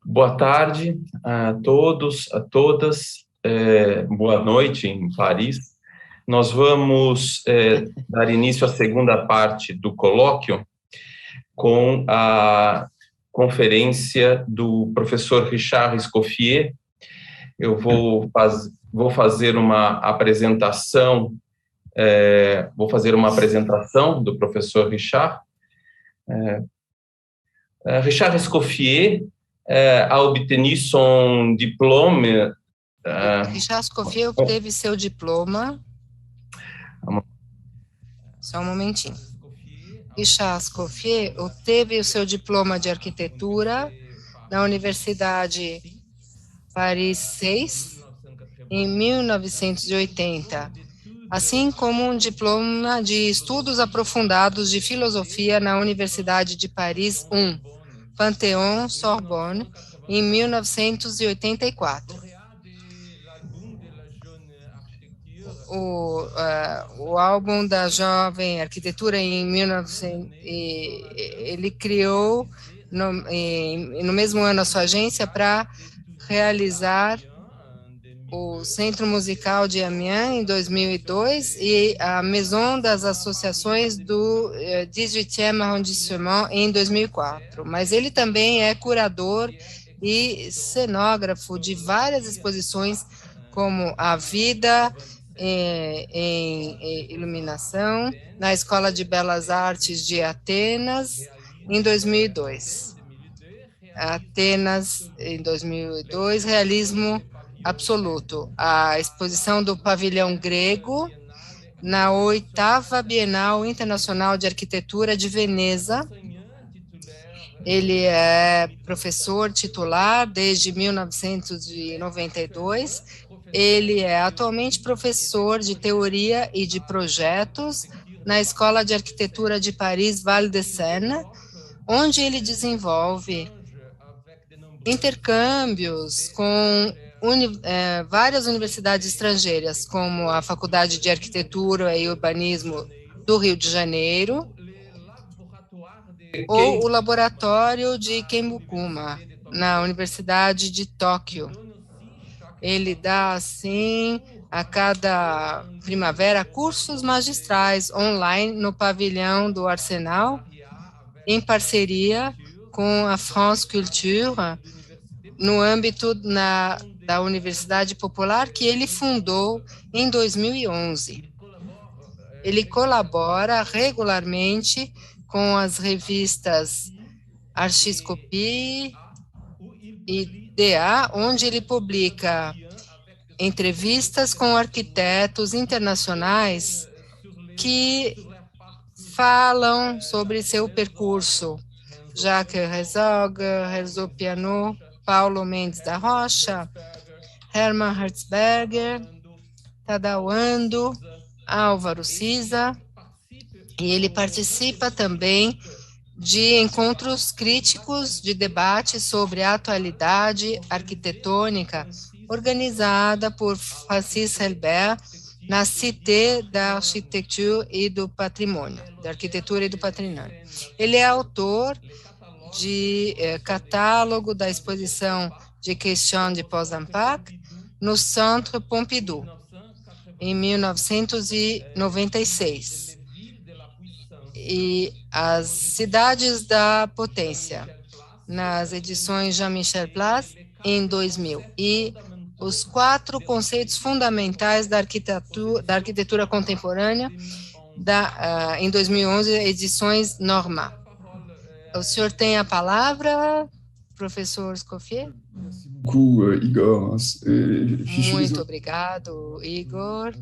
Boa tarde a todos, a todas. Boa noite em Paris. Nós vamos dar início à segunda parte do colóquio com a conferência do professor Richard Escoffier. Eu vou fazer uma apresentação, do professor Richard. Richard Escoffier a obtenu son diplôme. Richard Escoffier obteve seu diploma. Só um momentinho. Richard Escoffier obteve o seu diploma de arquitetura na Universidade Paris 6 em 1980, assim como um diploma de estudos aprofundados de filosofia na Universidade de Paris 1, Panthéon Sorbonne, em 1984. O álbum da Jovem Arquitetura em 1900, ele criou no mesmo ano a sua agência para realizar o Centro Musical de Amiens em 2002 e a Maison das Associações do 18e Arrondissement em 2004. Mas ele também é curador e cenógrafo de várias exposições, como A Vida em Iluminação, na Escola de Belas Artes de Atenas, em 2002. Atenas, em 2002, Realismo Absoluto, a exposição do Pavilhão Grego, na 8ª Bienal Internacional de Arquitetura de Veneza. Ele é professor titular desde 1992. Ele é atualmente professor de teoria e de projetos na Escola de Arquitetura de Paris, Val de Seine, onde ele desenvolve intercâmbios com várias universidades estrangeiras, como a Faculdade de Arquitetura e Urbanismo do Rio de Janeiro, ou o Laboratório de Kembukuma, na Universidade de Tóquio. Ele dá, assim, a cada primavera, cursos magistrais online no pavilhão do Arsenal, em parceria com a France Culture, no âmbito da Universidade Popular, que ele fundou em 2011. Ele colabora regularmente com as revistas Archiscopie e DA, onde ele publica entrevistas com arquitetos internacionais que falam sobre seu percurso. Jacques Herzog, Herzog Piano, Paulo Mendes da Rocha, Hermann Herzberger, Tadao Ando, Álvaro Siza, e ele participa também de encontros críticos de debate sobre a atualidade arquitetônica, organizada por Francis Helbert na Cité da Architecture e do Patrimônio, da Arquitetura e do Patrimônio. Ele é autor de catálogo da exposição de Question de Pose-Impact no Centre Pompidou, em 1996. E As Cidades da Potência, nas edições Jean-Michel Blas, em 2000. E Os 4 Conceitos Fundamentais da Arquitetura Contemporânea, em 2011, edições Norma. O senhor tem a palavra, professor Escoffier? Igor. Muito obrigado, Igor.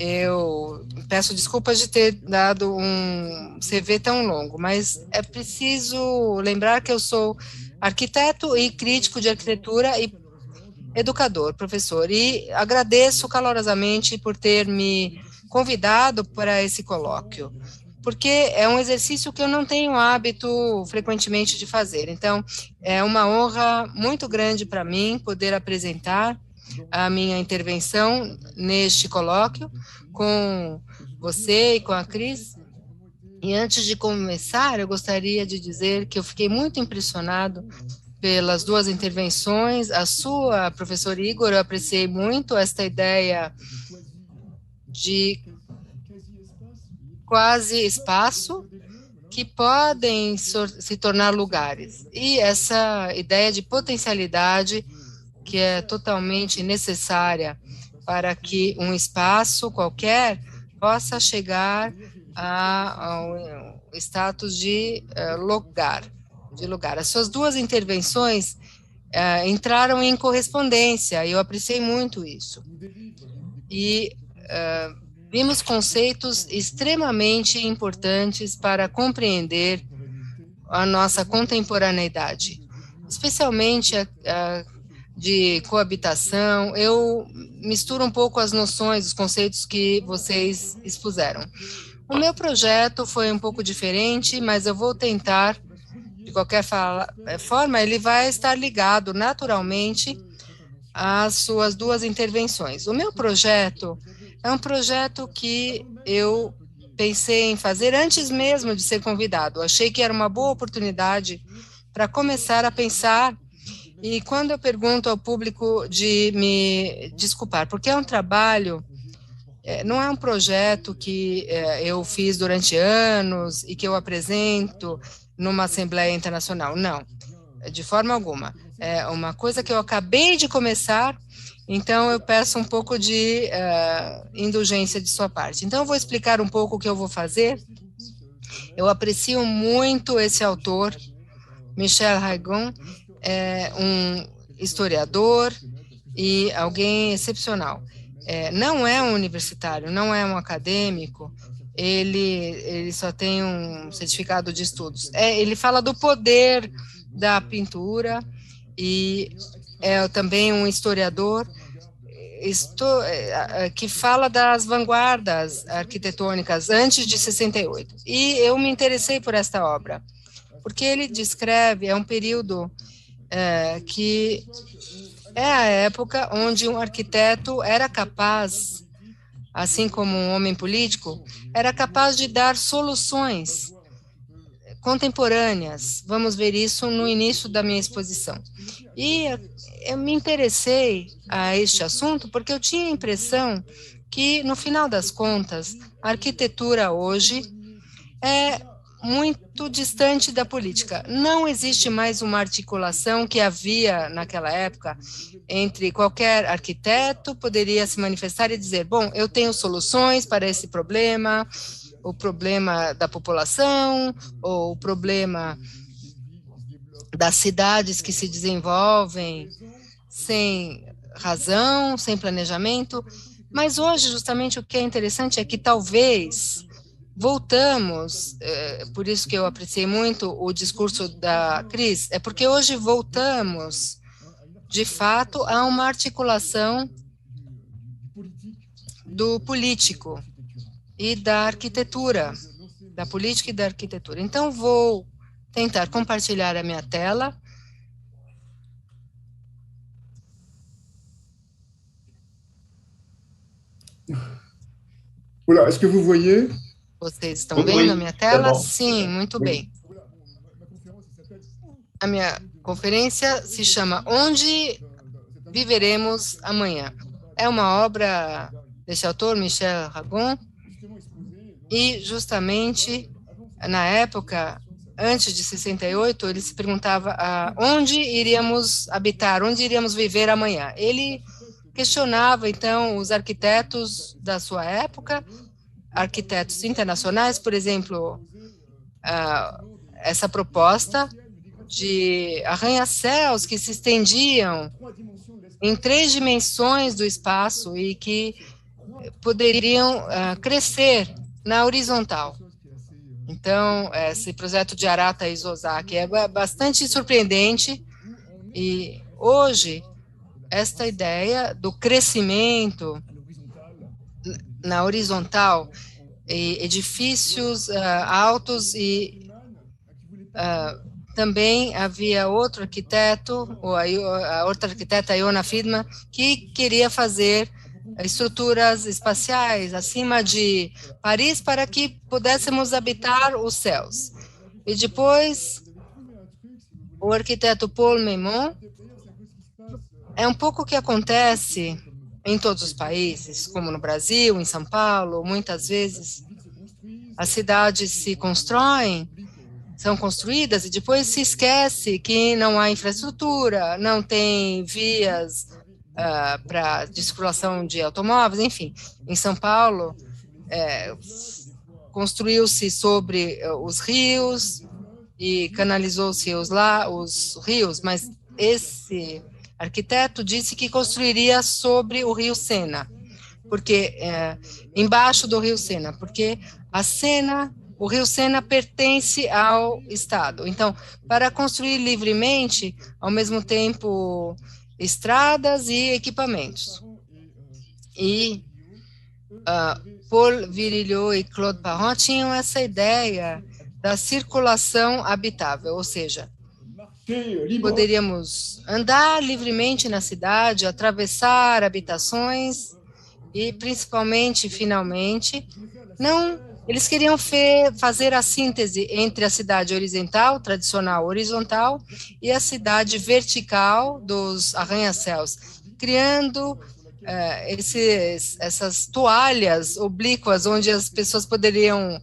Eu peço desculpas de ter dado um CV tão longo, mas é preciso lembrar que eu sou arquiteto e crítico de arquitetura e educador, professor, e agradeço calorosamente por ter me convidado para esse colóquio, porque é um exercício que eu não tenho hábito frequentemente de fazer. Então, é uma honra muito grande para mim poder apresentar a minha intervenção neste colóquio com você e com a Cris. E antes de começar, eu gostaria de dizer que eu fiquei muito impressionado pelas duas intervenções. A sua, professor Igor, eu apreciei muito esta ideia de quase espaço que podem se tornar lugares. E essa ideia de potencialidade que é totalmente necessária para que um espaço qualquer possa chegar ao status de lugar. As suas duas intervenções entraram em correspondência, e eu apreciei muito isso. E vimos conceitos extremamente importantes para compreender a nossa contemporaneidade, especialmente a de coabitação. Eu misturo um pouco as noções, os conceitos que vocês expuseram. O meu projeto foi um pouco diferente, mas eu vou tentar, de qualquer forma, ele vai estar ligado naturalmente às suas duas intervenções. O meu projeto é um projeto que eu pensei em fazer antes mesmo de ser convidado. Achei que era uma boa oportunidade para começar a pensar. E quando eu pergunto ao público de me desculpar, porque é um trabalho, não é um projeto que eu fiz durante anos e que eu apresento numa Assembleia Internacional, não, de forma alguma. É uma coisa que eu acabei de começar, então eu peço um pouco de indulgência de sua parte. Então eu vou explicar um pouco o que eu vou fazer. Eu aprecio muito esse autor, Michel Haigon, é um historiador e alguém excepcional. Não é um universitário, não é um acadêmico, ele só tem um certificado de estudos. Ele fala do poder da pintura e é também um historiador que fala das vanguardas arquitetônicas antes de 68. E eu me interessei por esta obra, porque ele descreve, é um período que é a época onde um arquiteto era capaz, assim como um homem político, era capaz de dar soluções contemporâneas. Vamos ver isso no início da minha exposição. E eu me interessei a este assunto porque eu tinha a impressão que, no final das contas, a arquitetura hoje é muito distante da política. Não existe mais uma articulação que havia naquela época entre qualquer arquiteto poderia se manifestar e dizer, bom, eu tenho soluções para esse problema, o problema da população, ou o problema das cidades que se desenvolvem sem razão, sem planejamento. Mas hoje, justamente, o que é interessante é que talvez voltamos, por isso que eu apreciei muito o discurso da Cris, é porque hoje voltamos, de fato, a uma articulação do político e da arquitetura, da política e da arquitetura. Então, vou tentar compartilhar a minha tela. Voilà, est-ce que vous voyez? Vocês estão vendo a minha tela? Tá bom. Sim, muito bem. A minha conferência se chama Onde Viveremos Amanhã. É uma obra desse autor, Michel Haigon, e justamente na época, antes de 68, ele se perguntava onde iríamos habitar, onde iríamos viver amanhã. Ele questionava, então, os arquitetos da sua época, arquitetos internacionais, por exemplo, essa proposta de arranha-céus que se estendiam em 3 dimensões do espaço e que poderiam crescer na horizontal. Então, esse projeto de Arata Isozaki é bastante surpreendente e hoje esta ideia do crescimento na horizontal, edifícios altos e também havia outro arquiteto, a outra arquiteta, Iona Friedman, que queria fazer estruturas espaciais acima de Paris para que pudéssemos habitar os céus. E depois, o arquiteto Paul Memon, é um pouco o que acontece em todos os países, como no Brasil, em São Paulo, muitas vezes as cidades se constroem, são construídas e depois se esquece que não há infraestrutura, não tem vias para de circulação de automóveis, enfim. Em São Paulo, construiu-se sobre os rios e canalizou-se os rios, mas esse arquiteto disse que construiria sobre o rio Sena, porque embaixo do rio Sena, porque o rio Sena pertence ao Estado. Então, para construir livremente, ao mesmo tempo, estradas e equipamentos. E Paul Virilio e Claude Parent tinham essa ideia da circulação habitável, ou seja, poderíamos andar livremente na cidade, atravessar habitações e, principalmente, finalmente, eles queriam fazer a síntese entre a cidade horizontal, tradicional horizontal, e a cidade vertical dos arranha-céus, criando essas toalhas oblíquas onde as pessoas poderiam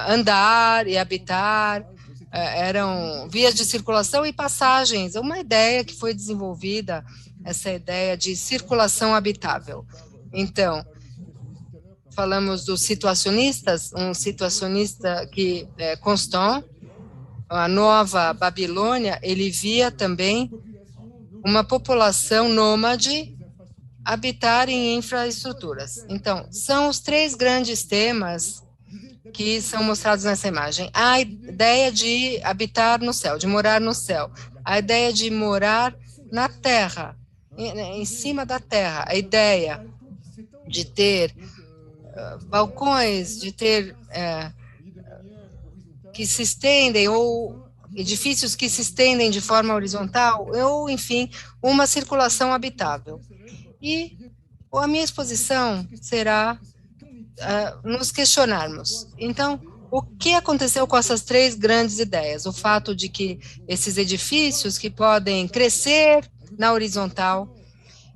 andar e habitar, eram vias de circulação e passagens, uma ideia que foi desenvolvida, essa ideia de circulação habitável. Então, falamos dos situacionistas, um situacionista que é Constant, a Nova Babilônia, ele via também uma população nômade habitar em infraestruturas. Então, são os três grandes temas que são mostrados nessa imagem. A ideia de habitar no céu, de morar no céu. A ideia de morar na terra, em cima da terra. A ideia de ter balcões, de ter que se estendem, ou edifícios que se estendem de forma horizontal, ou, enfim, uma circulação habitável. E a minha exposição será nos questionarmos. Então, o que aconteceu com essas três grandes ideias? O fato de que esses edifícios que podem crescer na horizontal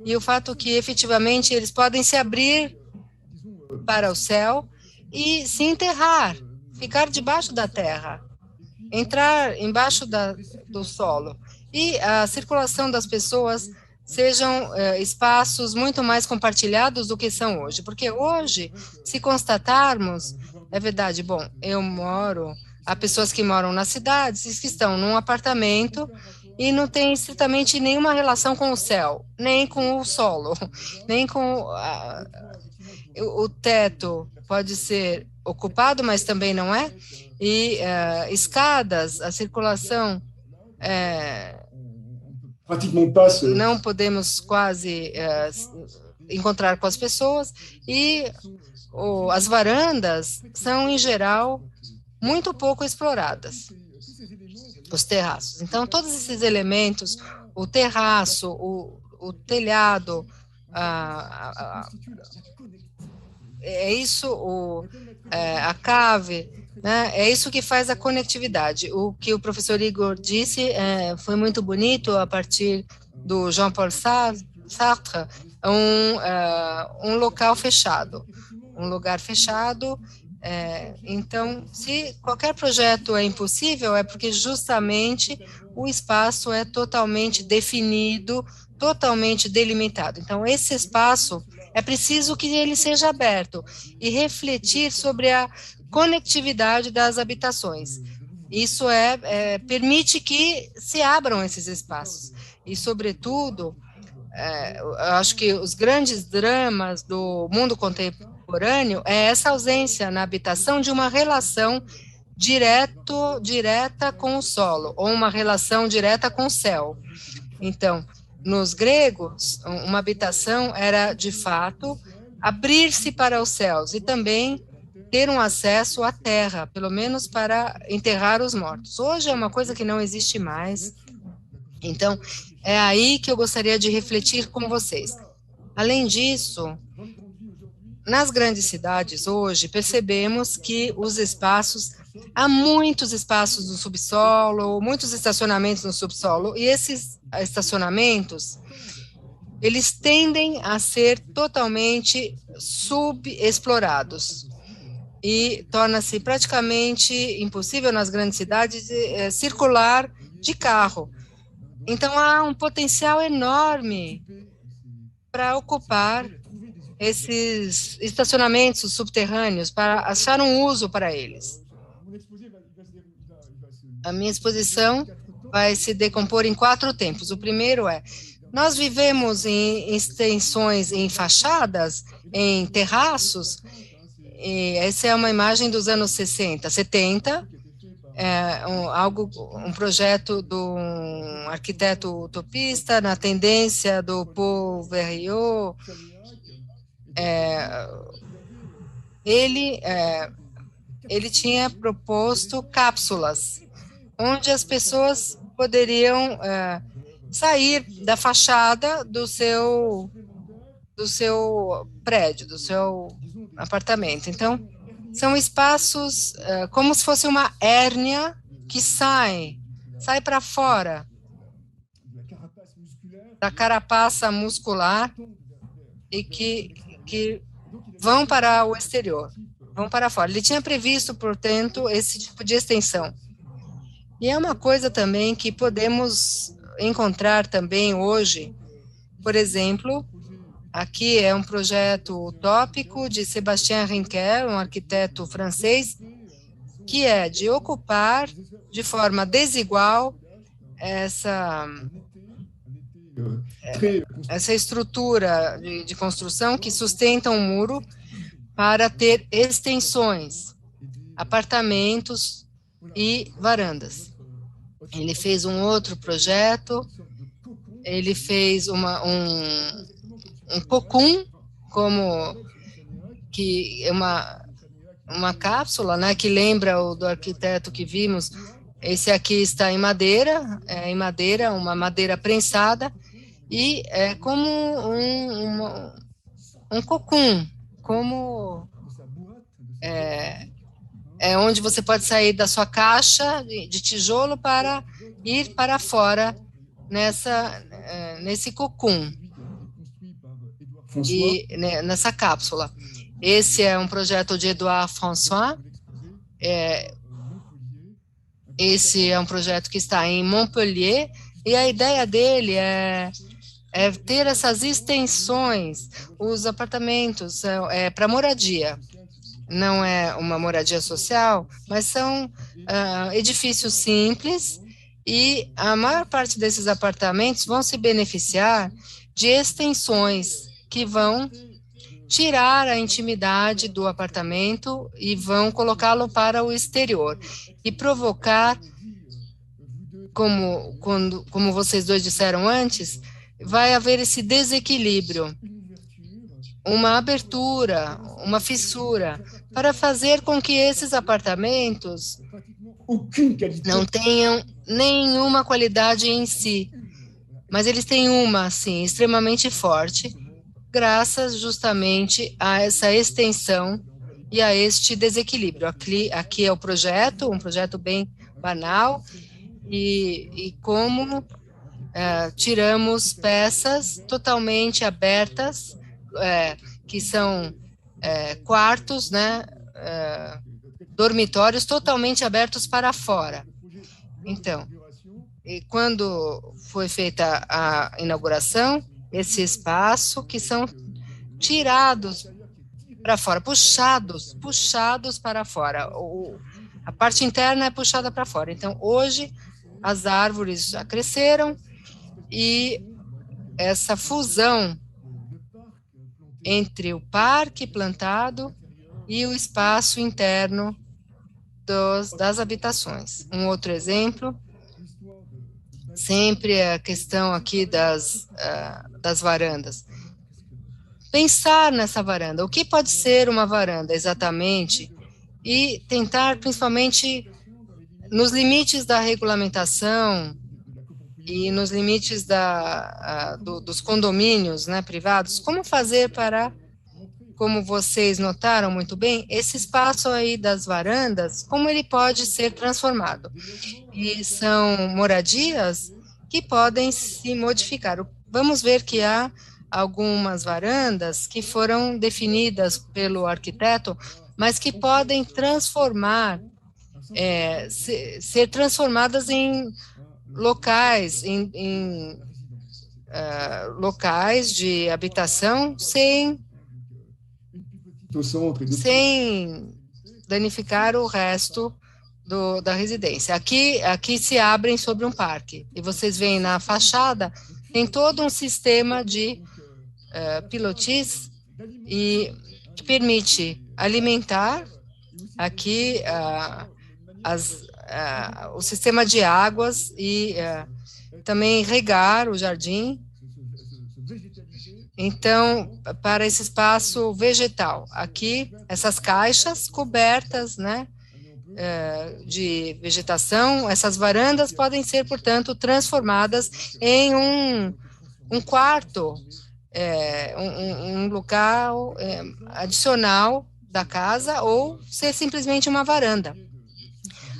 e o fato que, efetivamente, eles podem se abrir para o céu e se enterrar, ficar debaixo da terra, entrar embaixo do solo. E a circulação das pessoas sejam espaços muito mais compartilhados do que são hoje. Porque hoje, se constatarmos, é verdade, bom, há pessoas que moram nas cidades e que estão num apartamento e não tem estritamente nenhuma relação com o céu, nem com o solo, nem com o teto pode ser ocupado, mas também não é, e escadas, a circulação não podemos quase encontrar com as pessoas, e as varandas são, em geral, muito pouco exploradas, os terraços. Então, todos esses elementos, o terraço, o telhado, a cave, né? É isso que faz a conectividade. O que o professor Igor disse foi muito bonito a partir do Jean-Paul Sartre, um local fechado, um lugar fechado. Então, se qualquer projeto é impossível, é porque justamente o espaço é totalmente definido, totalmente delimitado. Então, esse espaço é preciso que ele seja aberto e refletir sobre a conectividade das habitações. Isso permite que se abram esses espaços. E, sobretudo, eu acho que os grandes dramas do mundo contemporâneo é essa ausência na habitação de uma relação direta com o solo, ou uma relação direta com o céu. Então, nos gregos, uma habitação era, de fato, abrir-se para os céus e também ter um acesso à terra, pelo menos para enterrar os mortos. Hoje é uma coisa que não existe mais. Então, é aí que eu gostaria de refletir com vocês. Além disso, nas grandes cidades hoje, percebemos que há muitos espaços no subsolo, muitos estacionamentos no subsolo, e esses estacionamentos, eles tendem a ser totalmente subexplorados. E torna-se praticamente impossível nas grandes cidades circular de carro. Então, há um potencial enorme para ocupar esses estacionamentos subterrâneos, para achar um uso para eles. A minha exposição vai se decompor em 4 tempos. O primeiro é, nós vivemos em extensões, em fachadas, em terraços, e essa é uma imagem dos anos 60, 70, um projeto de um arquiteto utopista, na tendência do Paul Verriot. Ele tinha proposto cápsulas, onde as pessoas poderiam sair da fachada do seu prédio, do seu apartamento. Então, são espaços como se fosse uma hérnia que sai para fora da carapaça muscular e que vão para o exterior, vão para fora. Ele tinha previsto, portanto, esse tipo de extensão. E é uma coisa também que podemos encontrar também hoje, por exemplo, aqui é um projeto utópico de Sébastien Rinquer, um arquiteto francês, que é de ocupar de forma desigual essa estrutura de construção que sustenta um muro para ter extensões, apartamentos e varandas. Ele fez um outro projeto, ele fez um cocum, como que é uma cápsula, né, que lembra o do arquiteto que vimos. Esse aqui está em madeira, uma madeira prensada, e é como um cocum, como é onde você pode sair da sua caixa de tijolo para ir para fora nesse cocum, e nessa cápsula. Esse é um projeto de Edouard François. Esse é um projeto que está em Montpellier, e a ideia dele é ter essas extensões, os apartamentos para moradia. Não é uma moradia social, mas são edifícios simples, e a maior parte desses apartamentos vão se beneficiar de extensões que vão tirar a intimidade do apartamento e vão colocá-lo para o exterior e provocar, como vocês dois disseram antes, vai haver esse desequilíbrio, uma abertura, uma fissura, para fazer com que esses apartamentos não tenham nenhuma qualidade em si, mas eles têm uma, assim, extremamente forte, graças justamente a essa extensão e a este desequilíbrio. Aqui é o projeto, um projeto bem banal, e como tiramos peças totalmente abertas, que são quartos, né, dormitórios totalmente abertos para fora. Então, e quando foi feita a inauguração, esse espaço que são tirados para fora, puxados para fora. A parte interna é puxada para fora. Então, hoje, as árvores já cresceram, e essa fusão entre o parque plantado e o espaço interno das habitações. Um outro exemplo, sempre a questão aqui das varandas. Pensar nessa varanda, o que pode ser uma varanda exatamente, e tentar, principalmente, nos limites da regulamentação e nos limites dos condomínios, né, privados, como fazer para, como vocês notaram muito bem, esse espaço aí das varandas, como ele pode ser transformado? E são moradias que podem se modificar. Vamos ver que há algumas varandas que foram definidas pelo arquiteto, mas que podem transformar, ser transformadas em locais, locais de habitação sem danificar o resto da residência. Aqui se abrem sobre um parque, e vocês veem na fachada, tem todo um sistema de pilotis que permite alimentar aqui o sistema de águas e também regar o jardim. Então, para esse espaço vegetal, aqui, essas caixas cobertas, né, de vegetação, essas varandas podem ser, portanto, transformadas em um quarto, um local adicional da casa, ou ser simplesmente uma varanda.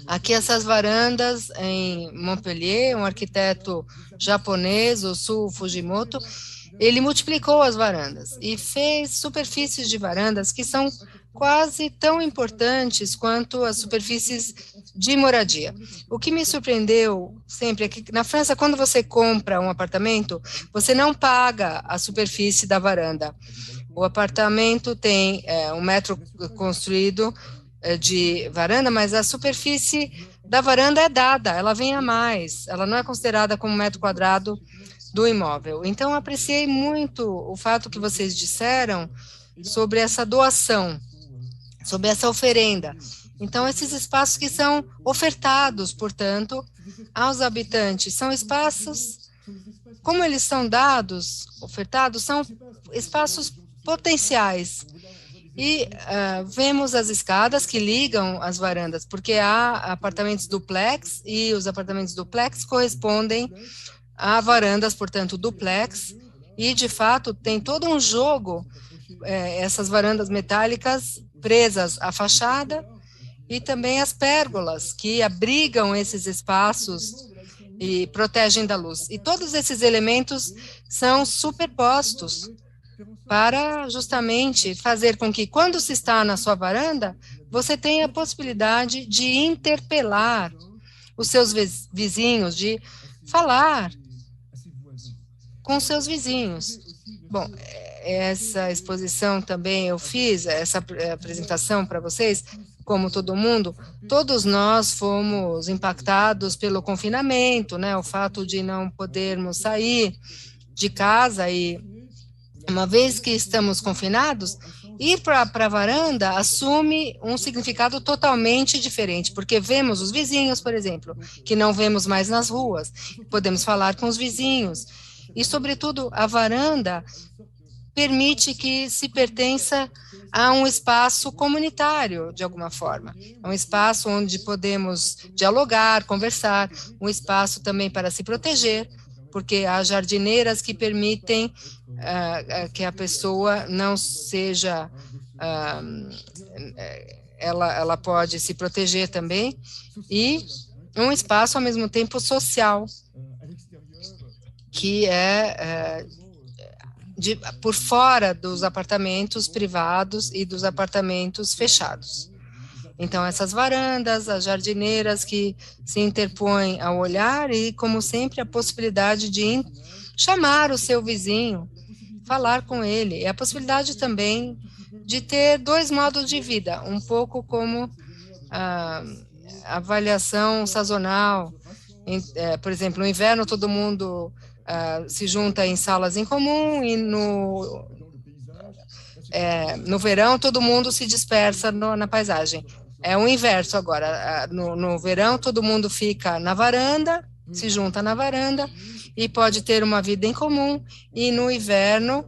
Aqui essas varandas em Montpellier, um arquiteto japonês, o Su Fujimoto, ele multiplicou as varandas e fez superfícies de varandas que são quase tão importantes quanto as superfícies de moradia. O que me surpreendeu sempre é que na França, quando você compra um apartamento, você não paga a superfície da varanda. O apartamento tem 1 metro construído de varanda, mas a superfície da varanda é dada, ela vem a mais, ela não é considerada como metro quadrado do imóvel. Então, apreciei muito o fato que vocês disseram sobre essa doação, sobre essa oferenda. Então, esses espaços que são ofertados, portanto, aos habitantes, são espaços, como eles são ofertados, são espaços potenciais. E vemos as escadas que ligam as varandas, porque há apartamentos duplex, e os apartamentos duplex correspondem a varandas, portanto, duplex, e, de fato, tem todo um jogo, essas varandas metálicas presas à fachada, e também as pérgolas, que abrigam esses espaços e protegem da luz. E todos esses elementos são superpostos para justamente fazer com que, quando se está na sua varanda, você tenha a possibilidade de interpelar os seus vizinhos, de falar com seus vizinhos. Bom, essa exposição também eu fiz, essa apresentação para vocês, como todo mundo, todos nós fomos impactados pelo confinamento, né, o fato de não podermos sair de casa, e uma vez que estamos confinados, ir para a varanda assume um significado totalmente diferente, porque vemos os vizinhos, por exemplo, que não vemos mais nas ruas, podemos falar com os vizinhos, e, sobretudo, a varanda permite que se pertença a um espaço comunitário, de alguma forma. É um espaço onde podemos dialogar, conversar, um espaço também para se proteger, porque há jardineiras que permitem que a pessoa não seja... ela pode se proteger também, e um espaço, ao mesmo tempo, social, que por fora dos apartamentos privados e dos apartamentos fechados. Então, essas varandas, as jardineiras que se interpõem ao olhar e, como sempre, a possibilidade de chamar o seu vizinho, falar com ele, e a possibilidade também de ter 2 modos de vida, um pouco como a avaliação sazonal. Por exemplo, no inverno todo mundo se junta em salas em comum, e no verão todo mundo se dispersa na paisagem. É o inverso agora, no verão todo mundo fica na varanda, se junta na varanda, e pode ter uma vida em comum, e no inverno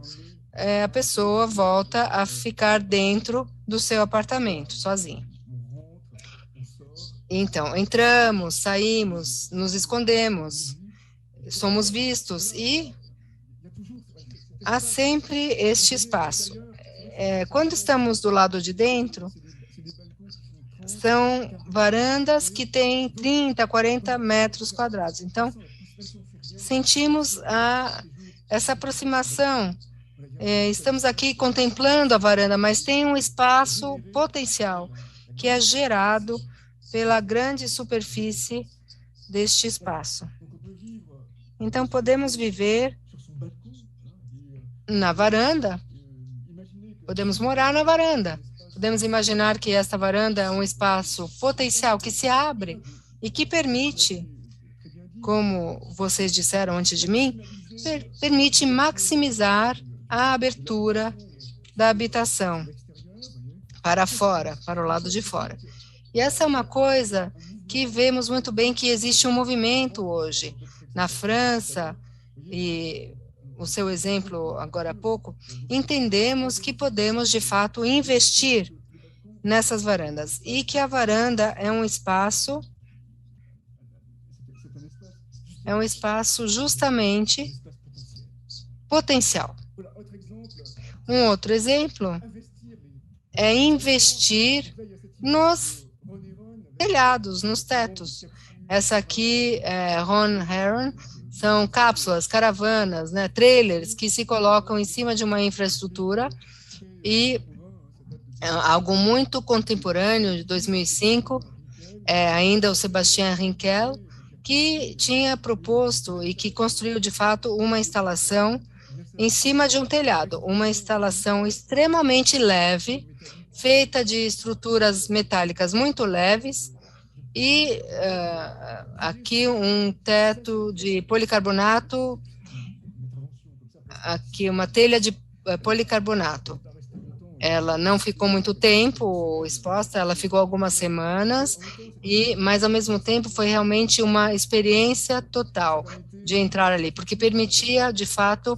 a pessoa volta a ficar dentro do seu apartamento, sozinha. Então, entramos, saímos, nos escondemos, somos vistos e há sempre este espaço. Quando estamos do lado de dentro, são varandas que têm 30, 40 metros quadrados. Então, sentimos essa aproximação. Estamos aqui contemplando a varanda, mas tem um espaço potencial que é gerado pela grande superfície deste espaço. Então, podemos viver na varanda, podemos morar na varanda, podemos imaginar que esta varanda é um espaço potencial que se abre e que permite, como vocês disseram antes de mim, permite maximizar a abertura da habitação para fora, para o lado de fora. E essa é uma coisa que vemos muito bem que existe um movimento hoje. Na França, e o seu exemplo agora há pouco, entendemos que podemos, de fato, investir nessas varandas e que a varanda é um espaço justamente potencial. Um outro exemplo é investir nos telhados, nos tetos. Essa aqui é Ron Heron, são cápsulas, caravanas, né, trailers que se colocam em cima de uma infraestrutura e algo muito contemporâneo, de 2005, ainda o Sébastien Rinkel, que tinha proposto e que construiu, de fato, uma instalação em cima de um telhado, uma instalação extremamente leve, feita de estruturas metálicas muito leves, e aqui um teto de policarbonato, aqui uma telha de policarbonato. Ela não ficou muito tempo exposta, ela ficou algumas semanas, mas ao mesmo tempo foi realmente uma experiência total de entrar ali, porque permitia, de fato,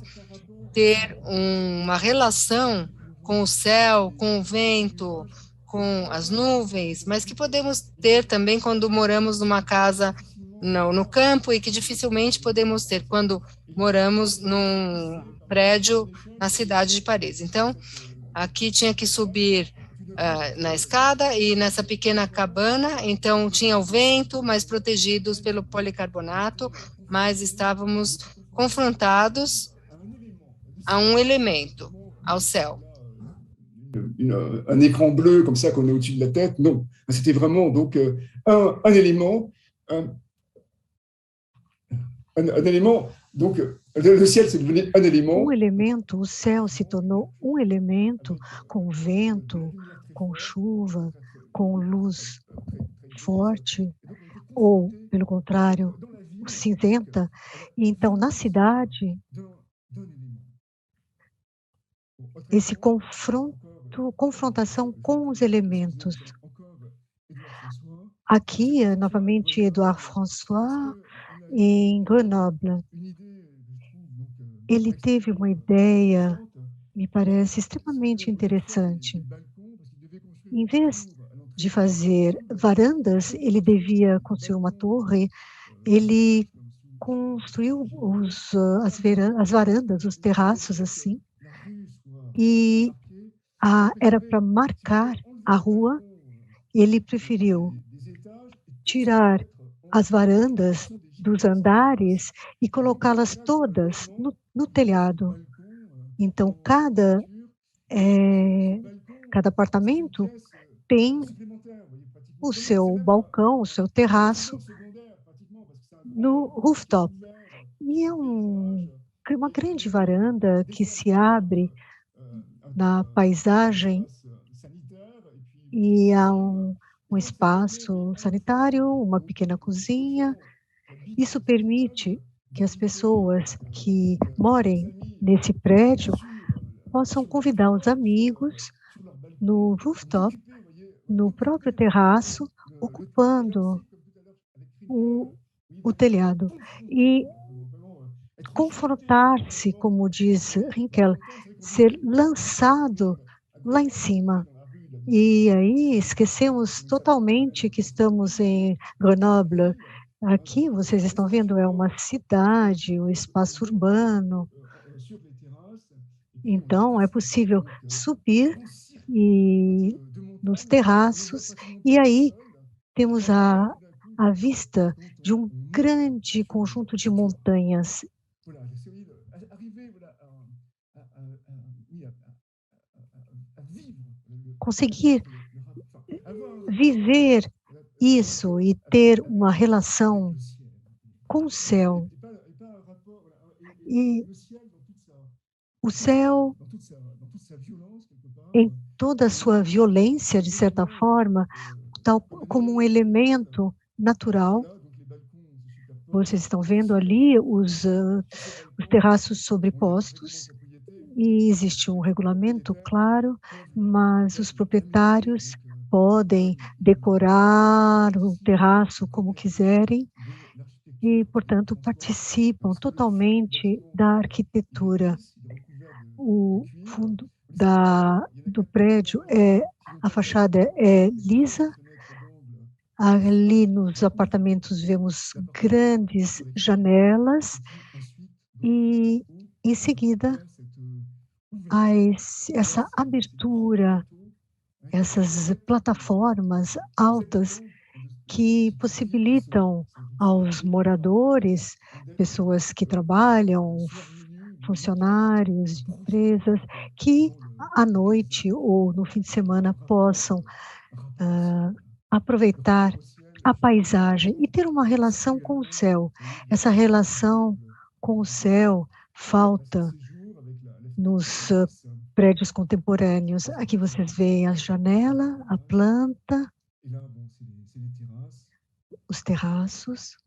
ter uma relação com o céu, com o vento, com as nuvens, mas que podemos ter também quando moramos numa casa no campo e que dificilmente podemos ter quando moramos num prédio na cidade de Paris. Então, aqui tinha que subir na escada e nessa pequena cabana, então tinha o vento, mas protegidos pelo policarbonato, mas estávamos confrontados a um elemento, ao céu. Un écran bleu comme ça qu'on est au-dessus de la tête, non. C'était vraiment donc un élément, un élément, donc le ciel c'est devenu un élément. Um elemento, o céu se tornou um elemento com vento, com chuva, com luz forte, ou, pelo contrário, cinzenta. E então, na cidade, esse confrontação com os elementos. Aqui, novamente, Edouard François, em Grenoble. Ele teve uma ideia, me parece, extremamente interessante. Em vez de fazer varandas, ele devia construir uma torre, ele construiu as varandas, os terraços assim, e era para marcar a rua. Ele preferiu tirar as varandas dos andares e colocá-las todas no telhado. Então, cada apartamento tem o seu balcão, o seu terraço no rooftop. E é uma grande varanda que se abre na paisagem e há um espaço sanitário, uma pequena cozinha. Isso permite que as pessoas que morem nesse prédio possam convidar os amigos no rooftop, no próprio terraço, ocupando o telhado. E confrontar-se, como diz Rinkel, ser lançado lá em cima. E aí esquecemos totalmente que estamos em Grenoble Aqui vocês estão vendo é uma cidade, um espaço urbano. Então é possível subir e nos terraços e aí temos a vista de um grande conjunto de montanhas. Conseguir viver isso e ter uma relação com o céu. E o céu, em toda a sua violência, de certa forma, tal como um elemento natural. Vocês estão vendo ali os terraços sobrepostos, e existe um regulamento claro, mas os proprietários podem decorar o terraço como quiserem e, portanto, participam totalmente da arquitetura. O fundo do prédio, a fachada é lisa. Ali nos apartamentos vemos grandes janelas e, em seguida, há essa abertura, essas plataformas altas que possibilitam aos moradores, pessoas que trabalham, funcionários de empresas, que à noite ou no fim de semana possam aproveitar a paisagem e ter uma relação com o céu. Essa relação com o céu falta nos prédios contemporâneos. Aqui vocês veem a janela, a planta, os terraços.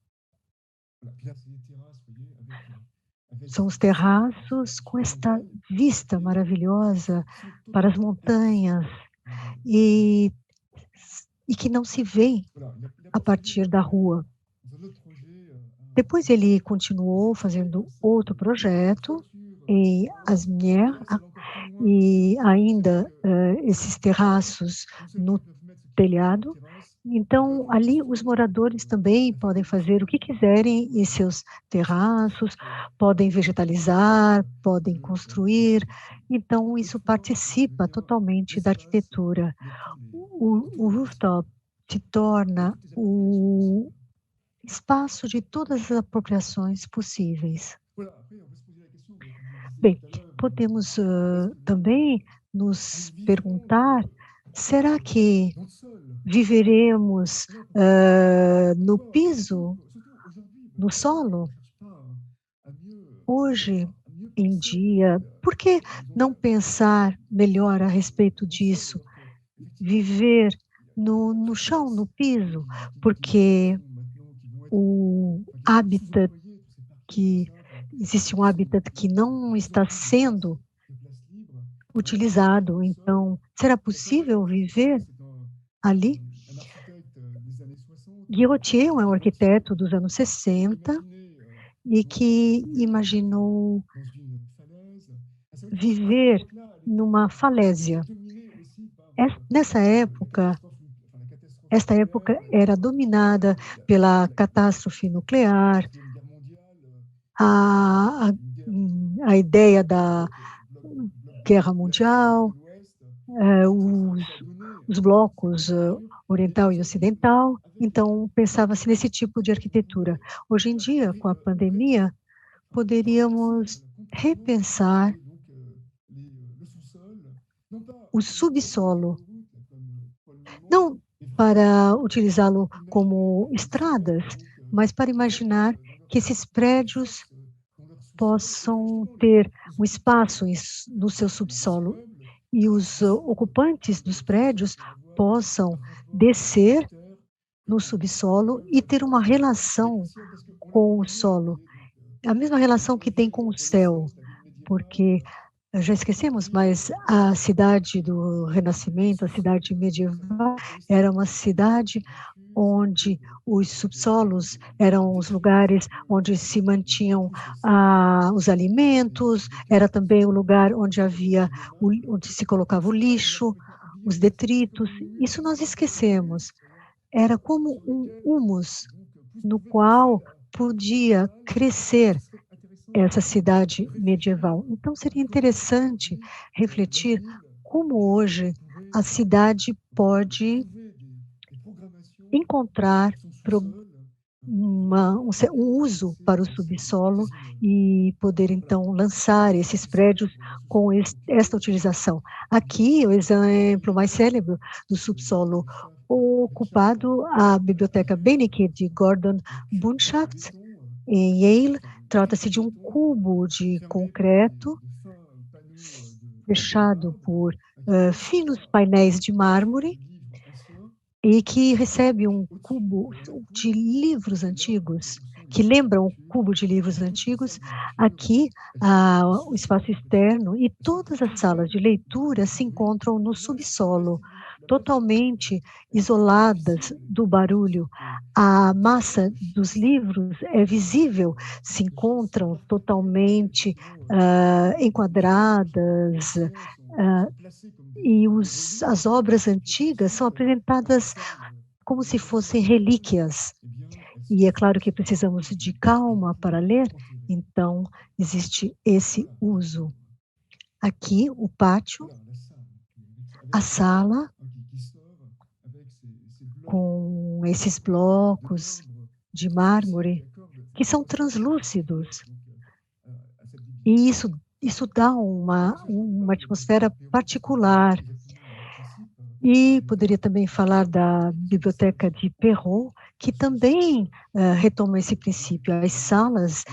São os terraços com esta vista maravilhosa para as montanhas e que não se vê a partir da rua. Depois ele continuou fazendo outro projeto em Asmier e ainda esses terraços no telhado. Então, ali os moradores também podem fazer o que quiserem em seus terraços, podem vegetalizar, podem construir. Então, isso participa totalmente da arquitetura. O rooftop se torna o espaço de todas as apropriações possíveis. Bem, podemos também nos perguntar, será que viveremos no piso, no solo? Hoje em dia, por que não pensar melhor a respeito disso? Viver no chão, no piso, porque existe um habitat que não está sendo utilizado. Então, será possível viver ali? Guillotier é um arquiteto dos anos 60 e que imaginou viver numa falésia. Nessa época, esta época era dominada pela catástrofe nuclear, a ideia da guerra mundial, os blocos oriental e ocidental. Então, pensava-se nesse tipo de arquitetura. Hoje em dia, com a pandemia, poderíamos repensar o subsolo, não para utilizá-lo como estradas, mas para imaginar que esses prédios possam ter um espaço no seu subsolo e os ocupantes dos prédios possam descer no subsolo e ter uma relação com o solo, a mesma relação que tem com o céu, porque já esquecemos, mas a cidade do Renascimento, a cidade medieval, era uma cidade onde os subsolos eram os lugares onde se mantinham os alimentos, era também o lugar onde onde se colocava o lixo, os detritos. Isso nós esquecemos. Era como um humus no qual podia crescer essa cidade medieval. Então, seria interessante refletir como hoje a cidade pode encontrar um uso para o subsolo e poder, então, lançar esses prédios com esta utilização. Aqui, o exemplo mais célebre do subsolo ocupado, a Biblioteca Beinecke de Gordon Bunshaft, em Yale. Trata-se de um cubo de concreto fechado por finos painéis de mármore e que recebe um cubo de livros antigos, que lembram um cubo de livros antigos. Aqui, o espaço externo e todas as salas de leitura se encontram no subsolo, totalmente isoladas do barulho. A massa dos livros é visível, se encontram totalmente enquadradas, e as obras antigas são apresentadas como se fossem relíquias. E é claro que precisamos de calma para ler, então existe esse uso. Aqui, o pátio, a sala, com esses blocos de mármore, que são translúcidos. E isso dá uma atmosfera particular. E poderia também falar da Biblioteca de Perrault, que também retoma esse princípio. As salas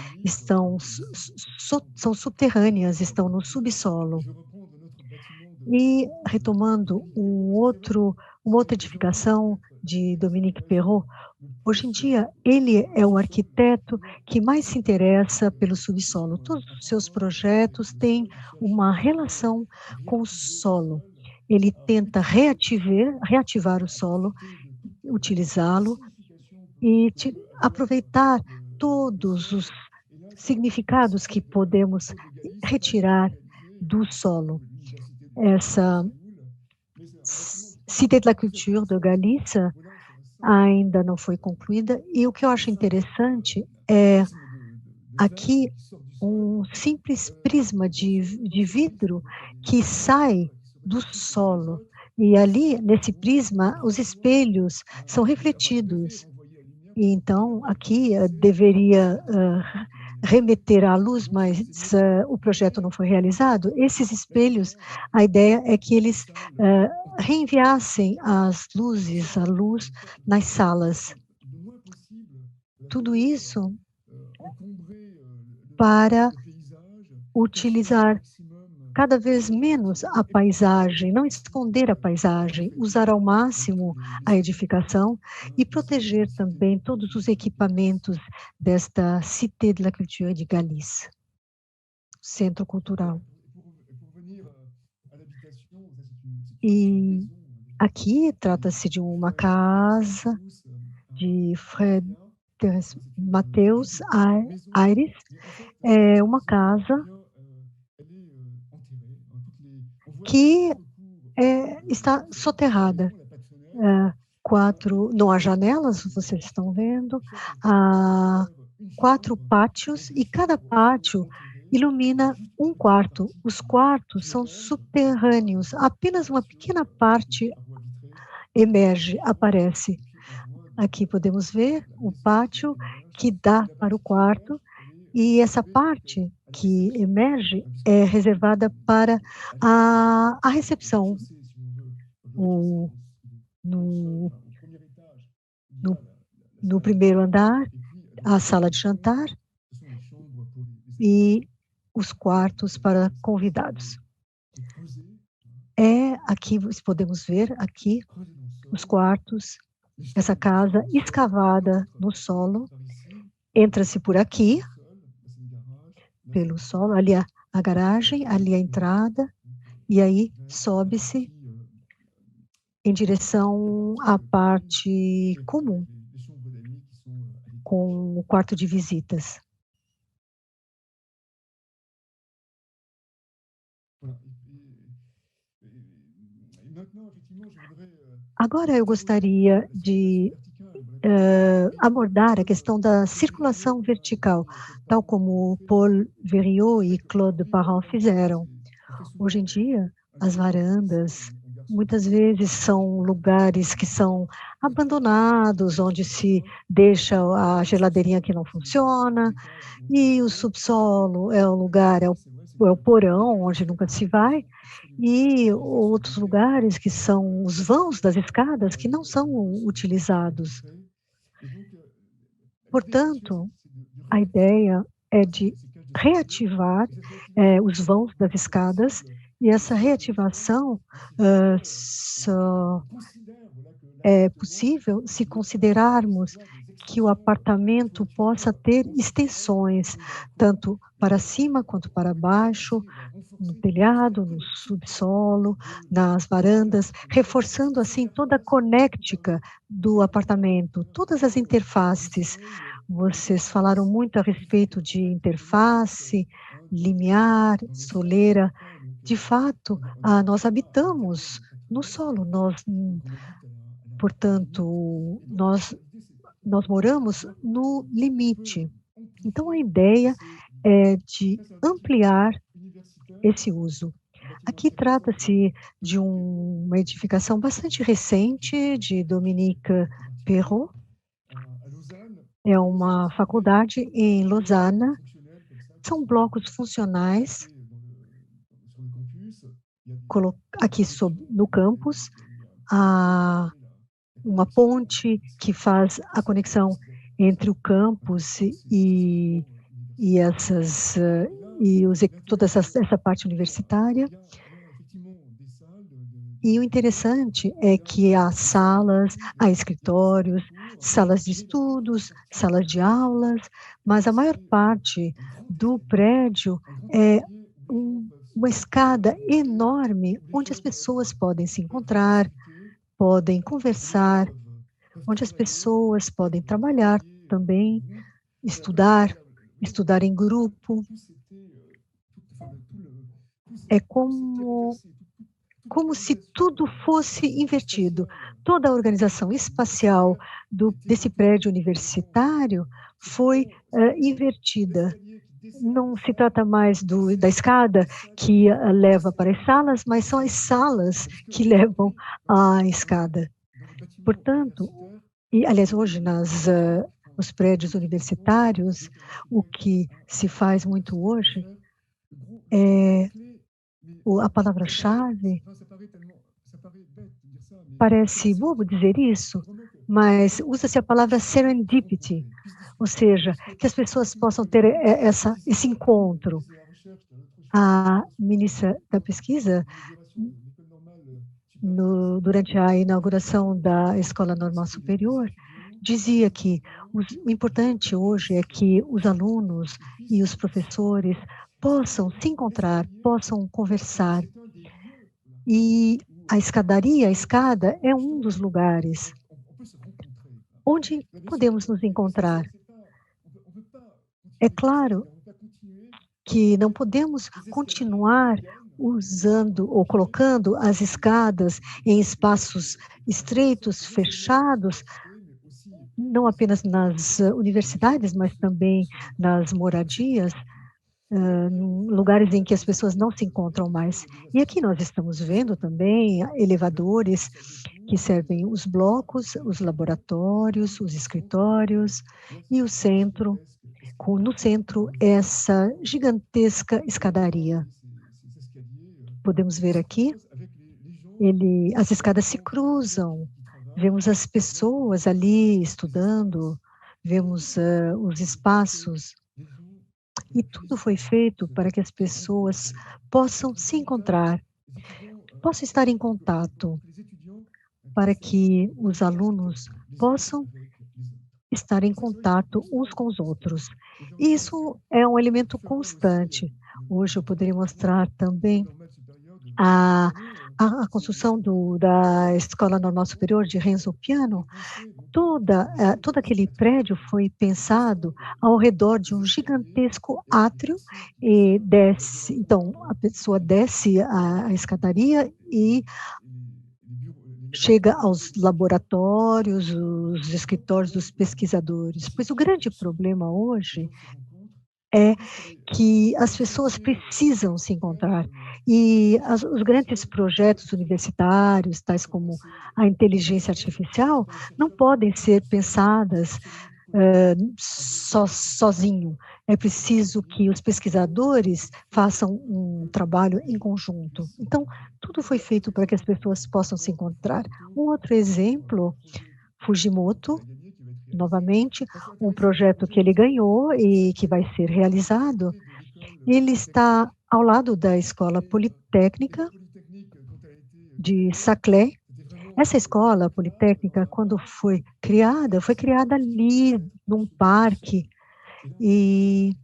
são subterrâneas, estão no subsolo. E retomando uma outra edificação de Dominique Perrault, hoje em dia ele é o arquiteto que mais se interessa pelo subsolo. Todos os seus projetos têm uma relação com o solo. Ele tenta reativar o solo, utilizá-lo e aproveitar todos os significados que podemos retirar do solo. Essa Cité de la Culture de Galice ainda não foi concluída, e o que eu acho interessante é aqui um simples prisma de vidro que sai do solo, e ali, nesse prisma, os espelhos são refletidos. E então, aqui deveria remeter à luz, mas o projeto não foi realizado. Esses espelhos, a ideia é que eles reenviassem a luz nas salas. Tudo isso para utilizar cada vez menos a paisagem, não esconder a paisagem, usar ao máximo a edificação e proteger também todos os equipamentos desta Cité de la Culture de Galice, centro cultural. E aqui trata-se de uma casa de Fred Mateus Aires, é uma casa que está soterrada. Não há janelas, vocês estão vendo, há 4 pátios, e cada pátio ilumina um quarto. Os quartos são subterrâneos, apenas uma pequena parte aparece. Aqui podemos ver o pátio que dá para o quarto, e essa parte que emerge é reservada para a recepção. No primeiro andar, a sala de jantar e os quartos para convidados. Aqui podemos ver aqui os quartos, essa casa escavada no solo. Entra-se por aqui, pelo solo, ali a garagem, ali a entrada, e aí sobe-se em direção à parte comum, com o quarto de visitas. Agora eu gostaria de abordar a questão da circulação vertical, tal como Paul Verriot e Claude Parent fizeram. Hoje em dia, as varandas muitas vezes são lugares que são abandonados, onde se deixa a geladeirinha que não funciona, e o subsolo é o lugar, é o porão, onde nunca se vai, e outros lugares que são os vãos das escadas que não são utilizados. Portanto, a ideia é de reativar os vãos das escadas, e essa reativação só é possível se considerarmos que o apartamento possa ter extensões, tanto para cima quanto para baixo, no telhado, no subsolo, nas varandas, reforçando assim toda a conéctica do apartamento, todas as interfaces. Vocês falaram muito a respeito de interface, limiar, soleira. De fato, nós habitamos no solo, portanto, nós moramos no limite. Então, a ideia é de ampliar esse uso. Aqui trata-se de uma edificação bastante recente de Dominique Perrault. É uma faculdade em Lausanne. São blocos funcionais. Aqui no campus, há uma ponte que faz a conexão entre o campus e toda essa parte universitária. E o interessante é que há salas, há escritórios, salas de estudos, salas de aulas, mas a maior parte do prédio é uma escada enorme onde as pessoas podem se encontrar, podem conversar, onde as pessoas podem trabalhar também, estudar em grupo. É como se tudo fosse invertido. Toda a organização espacial desse prédio universitário foi invertida. Não se trata mais da escada que leva para as salas, mas são as salas que levam à escada. Portanto, aliás, hoje nos prédios universitários, o que se faz muito hoje é a palavra-chave. Parece bobo dizer isso, mas usa-se a palavra serendipity, ou seja, que as pessoas possam ter esse encontro. A ministra da pesquisa, durante a inauguração da Escola Normal Superior, dizia que o importante hoje é que os alunos e os professores possam se encontrar, possam conversar. E a escada é um dos lugares onde podemos nos encontrar. É claro que não podemos continuar usando ou colocando as escadas em espaços estreitos, fechados, não apenas nas universidades, mas também nas moradias, lugares em que as pessoas não se encontram mais. E aqui nós estamos vendo também elevadores que servem os blocos, os laboratórios, os escritórios e o centro, no centro essa gigantesca escadaria. Podemos ver aqui, as escadas se cruzam, vemos as pessoas ali estudando, vemos os espaços. E tudo foi feito para que as pessoas possam se encontrar, possam estar em contato, para que os alunos possam estar em contato uns com os outros. E isso é um elemento constante. Hoje eu poderia mostrar também a construção da Escola Normal Superior de Renzo Piano. Todo aquele prédio foi pensado ao redor de um gigantesco átrio e então a pessoa desce a escadaria e chega aos laboratórios, os escritórios dos pesquisadores. Pois o grande problema hoje é que as pessoas precisam se encontrar e os grandes projetos universitários, tais como a inteligência artificial, não podem ser pensadas sozinho. É preciso que os pesquisadores façam um trabalho em conjunto. Então, tudo foi feito para que as pessoas possam se encontrar. Um outro exemplo, Fujimoto, novamente, um projeto que ele ganhou e que vai ser realizado, ele está ao lado da Escola Politécnica de Saclay. Essa escola politécnica, quando foi criada ali num parque, e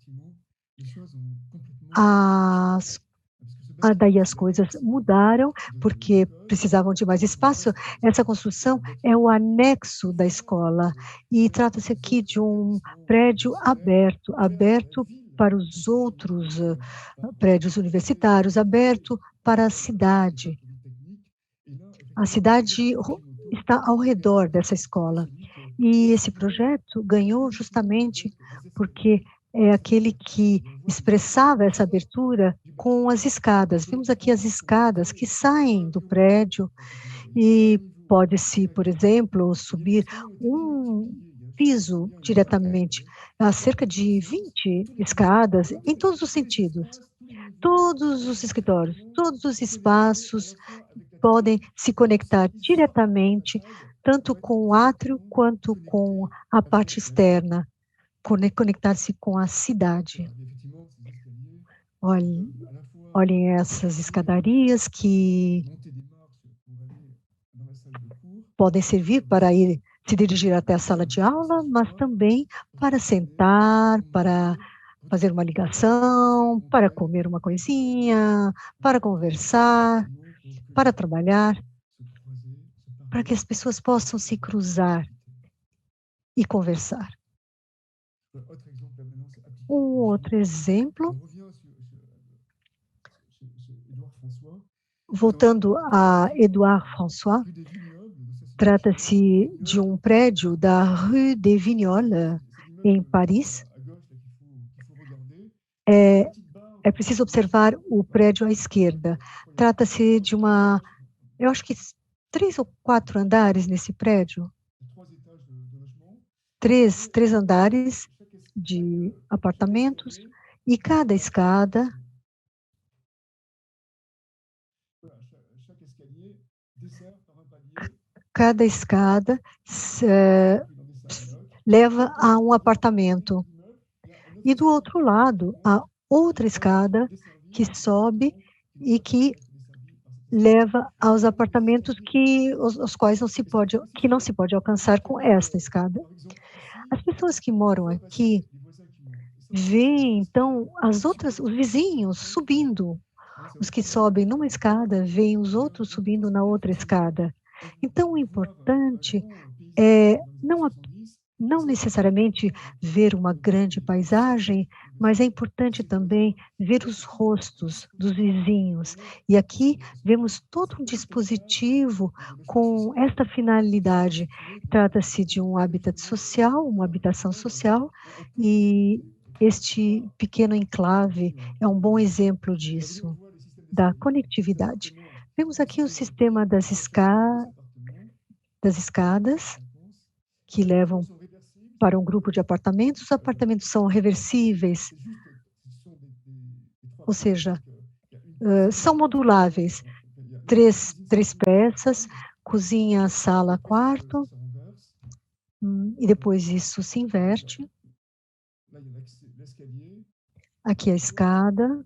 daí as coisas mudaram, porque precisavam de mais espaço. Essa construção é o anexo da escola, e trata-se aqui de um prédio aberto para os outros prédios universitários, aberto para a cidade. A cidade está ao redor dessa escola. E esse projeto ganhou justamente porque é aquele que expressava essa abertura com as escadas. Vimos aqui as escadas que saem do prédio e pode-se, por exemplo, subir um piso diretamente, a cerca de 20 escadas, em todos os sentidos. Todos os escritórios, todos os espaços podem se conectar diretamente, tanto com o átrio quanto com a parte externa, conectar-se com a cidade. Olhem essas escadarias que podem servir para ir se dirigir até a sala de aula, mas também para sentar, para fazer uma ligação, para comer uma coisinha, para conversar, para trabalhar, para que as pessoas possam se cruzar e conversar. Um outro exemplo, voltando a Édouard François, trata-se de um prédio da Rue des Vignoles, em Paris. É preciso observar o prédio à esquerda. Trata-se de eu acho que 3 ou 4 andares nesse prédio. 3 andares de apartamentos, e cada escada leva a um apartamento. E do outro lado, há outra escada que sobe e que leva aos apartamentos os quais não se pode alcançar com esta escada. As pessoas que moram aqui veem, então, os vizinhos subindo. Os que sobem numa escada veem os outros subindo na outra escada. Então, o importante é não necessariamente ver uma grande paisagem, mas é importante também ver os rostos dos vizinhos. E aqui vemos todo um dispositivo com esta finalidade. Trata-se de um habitat social, uma habitação social, e este pequeno enclave é um bom exemplo disso, da conectividade. Vemos aqui o sistema das escadas que levam para um grupo de apartamentos. Os apartamentos são reversíveis, ou seja, são moduláveis. 3 peças, cozinha, sala, quarto, e depois isso se inverte. Aqui a escada.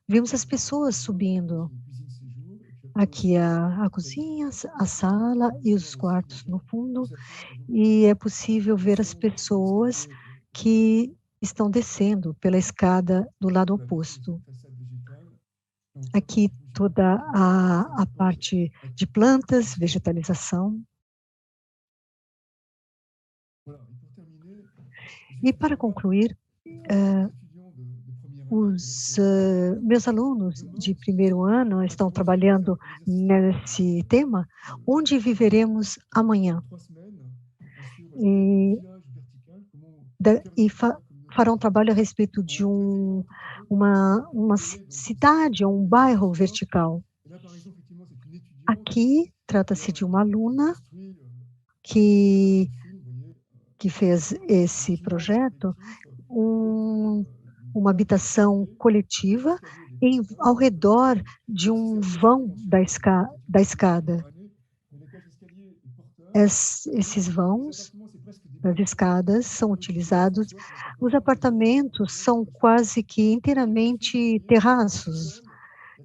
Vimos as pessoas subindo. Aqui a cozinha, a sala e os quartos no fundo, e é possível ver as pessoas que estão descendo pela escada do lado oposto. Aqui toda a parte de plantas, vegetalização. E para concluir, Os meus alunos de primeiro ano estão trabalhando nesse tema, onde viveremos amanhã. E farão trabalho a respeito de uma cidade, um bairro vertical. Aqui trata-se de uma aluna que fez esse projeto, uma habitação coletiva ao redor de um vão da escada. Esses vãos das escadas são utilizados. Os apartamentos são quase que inteiramente terraços.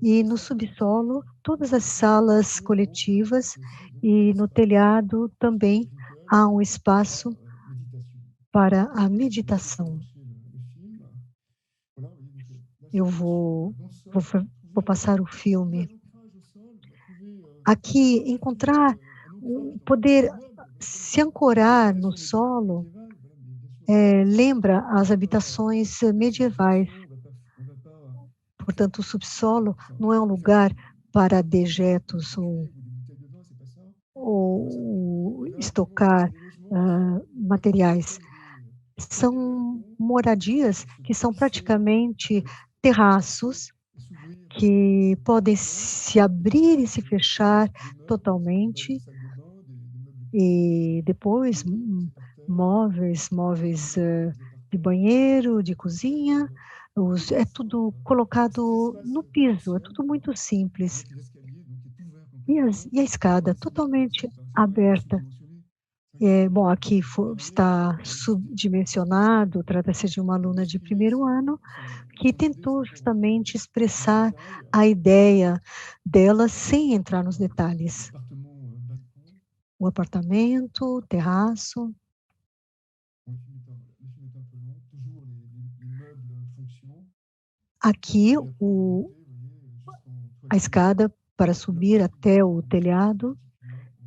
E no subsolo, todas as salas coletivas, e no telhado também há um espaço para a meditação. Eu vou passar o filme. Aqui, poder se ancorar no solo lembra as habitações medievais. Portanto, o subsolo não é um lugar para dejetos ou estocar materiais. São moradias que são praticamente terraços que podem se abrir e se fechar totalmente, e depois móveis de banheiro, de cozinha, é tudo colocado no piso, é tudo muito simples. E a escada totalmente aberta. Bom, aqui está subdimensionado, trata-se de uma aluna de primeiro ano, que tentou justamente expressar a ideia dela sem entrar nos detalhes. O apartamento, o terraço. Aqui, a escada para subir até o telhado.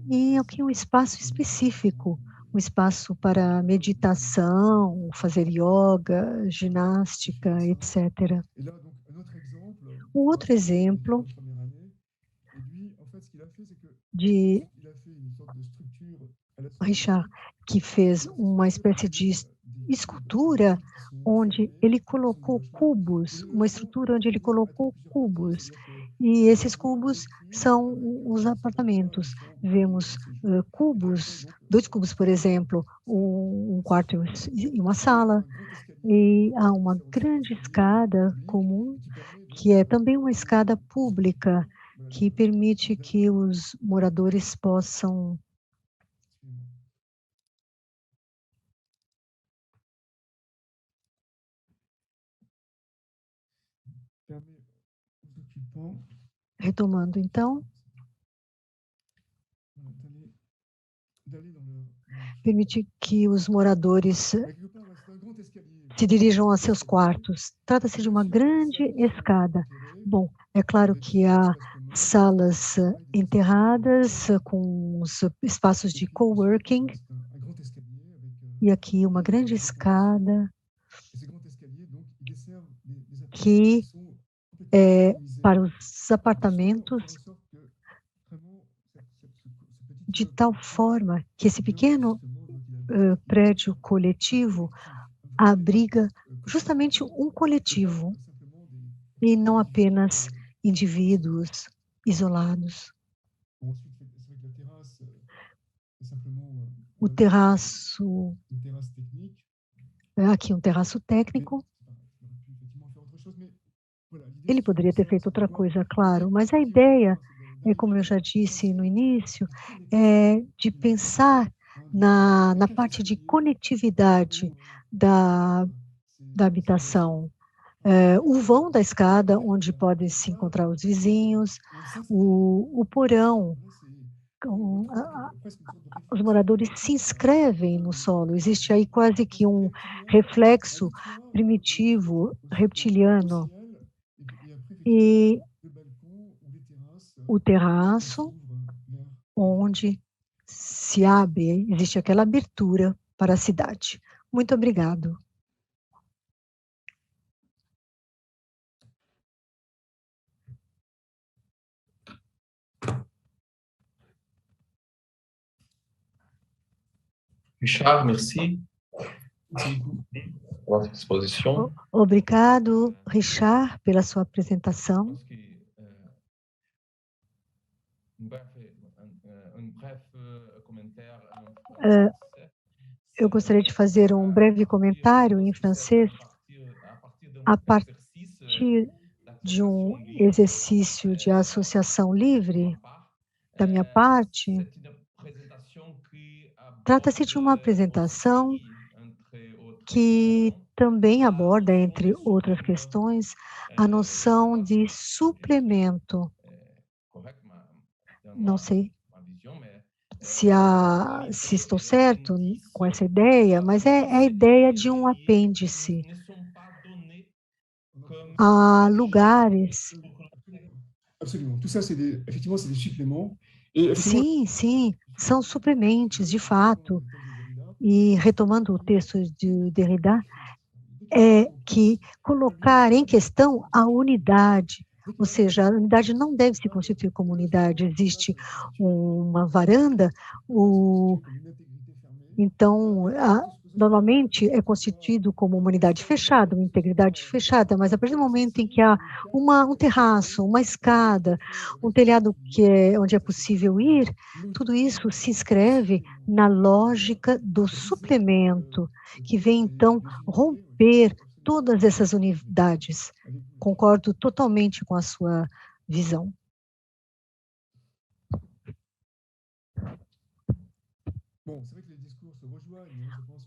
E aqui um espaço específico, um espaço para meditação, fazer yoga, ginástica, etc. Um outro exemplo de Richard, que fez uma espécie de escultura onde ele colocou cubos, uma estrutura onde ele colocou cubos, e esses cubos são os apartamentos. Vemos dois cubos, por exemplo, um quarto e uma sala, e há uma grande escada comum, que é também uma escada pública, que permite que os moradores possam retomando, então, permitir que os moradores se dirijam a seus quartos. Trata-se de uma grande escada. Bom, é claro que há salas enterradas com os espaços de coworking, e aqui uma grande escada que é para os apartamentos, de tal forma que esse pequeno prédio coletivo abriga justamente um coletivo e não apenas indivíduos isolados. O terraço, aqui um terraço técnico, ele poderia ter feito outra coisa, claro, mas a ideia, como eu já disse no início, é de pensar na parte de conectividade da habitação. O vão da escada, onde podem se encontrar os vizinhos, o porão, os moradores se inscrevem no solo. Existe aí quase que um reflexo primitivo, reptiliano. E o terraço, onde se abre, existe aquela abertura para a cidade. Muito obrigado. Richard, merci. Votre exposition. Obrigado, Richard, pela sua apresentação. Eu gostaria de fazer um breve comentário em francês a partir de um exercício de associação livre da minha parte. Trata-se de uma apresentação que também aborda, entre outras questões, a noção de suplemento. Não sei se estou certo com essa ideia, mas é a ideia de um apêndice. Há lugares... Absolument. Tout ça, effectivement, c'est des suppléments. Sim, são suplementos, de fato. E, retomando o texto de Derrida, é que colocar em questão a unidade, ou seja, a unidade não deve se constituir como unidade. Existe uma varanda, então, normalmente é constituído como uma unidade fechada, uma integridade fechada, mas a partir do momento em que há um terraço, uma escada, um telhado onde é possível ir, tudo isso se inscreve na lógica do suplemento, que vem, então, romper todas essas unidades. Concordo totalmente com a sua visão.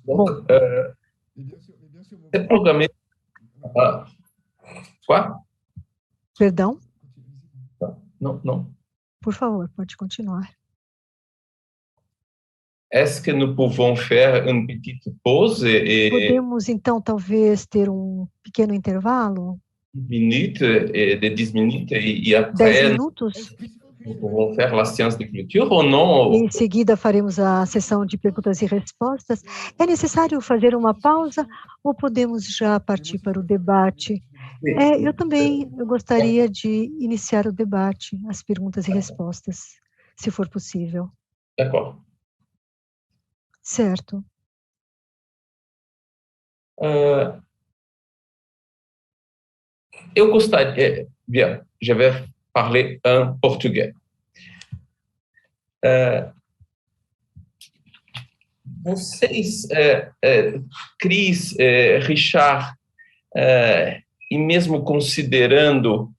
Bom, é programmé. Quoi? Perdão? Não. Por favor, pode continuar. Est-ce que nous pouvons faire une petite pause Podemos, então, talvez ter um pequeno intervalo? de 10 minutes e 10 après minutos? nous pouvons faire la séance de clôture ou non? Em seguida, faremos a sessão de perguntas e respostas. É necessário fazer uma pausa ou podemos já partir para o debate? Eu gostaria de iniciar o debate, as perguntas e respostas, se for possível. D'accord. Certo. Eu gostaria... Bien, je vais parler en portugais. Vocês, Cris, Richard, e mesmo considerando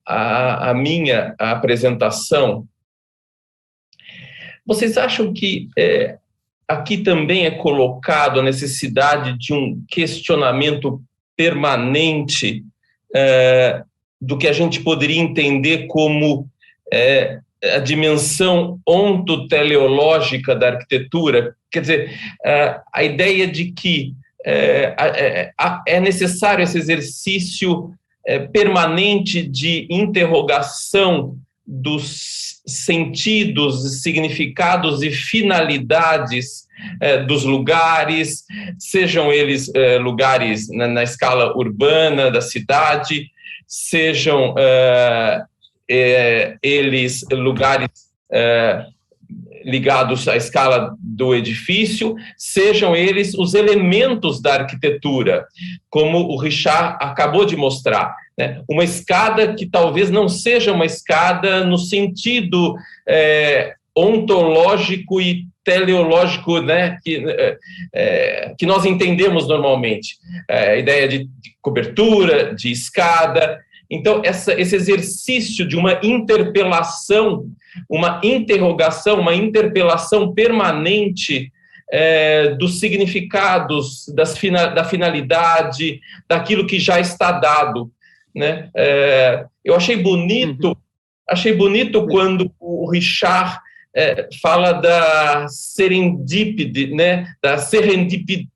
a minha apresentação, vocês acham que aqui também é colocado a necessidade de um questionamento permanente do que a gente poderia entender como a dimensão ontoteleológica da arquitetura? Quer dizer, a ideia de que é necessário esse exercício permanente de interrogação dos sentidos, significados e finalidades dos lugares, sejam eles lugares na escala urbana da cidade, sejam eles lugares ligados à escala do edifício, sejam eles os elementos da arquitetura, como o Richard acabou de mostrar, né? Uma escada que talvez não seja uma escada no sentido ontológico e teleológico, né, que nós entendemos normalmente, a ideia de cobertura, de escada. Então, esse exercício de uma interpelação, uma interrogação, uma interpelação permanente dos significados, da finalidade, daquilo que já está dado, né? Eu achei bonito quando o Richard fala da serendipide, né? Da serendipide,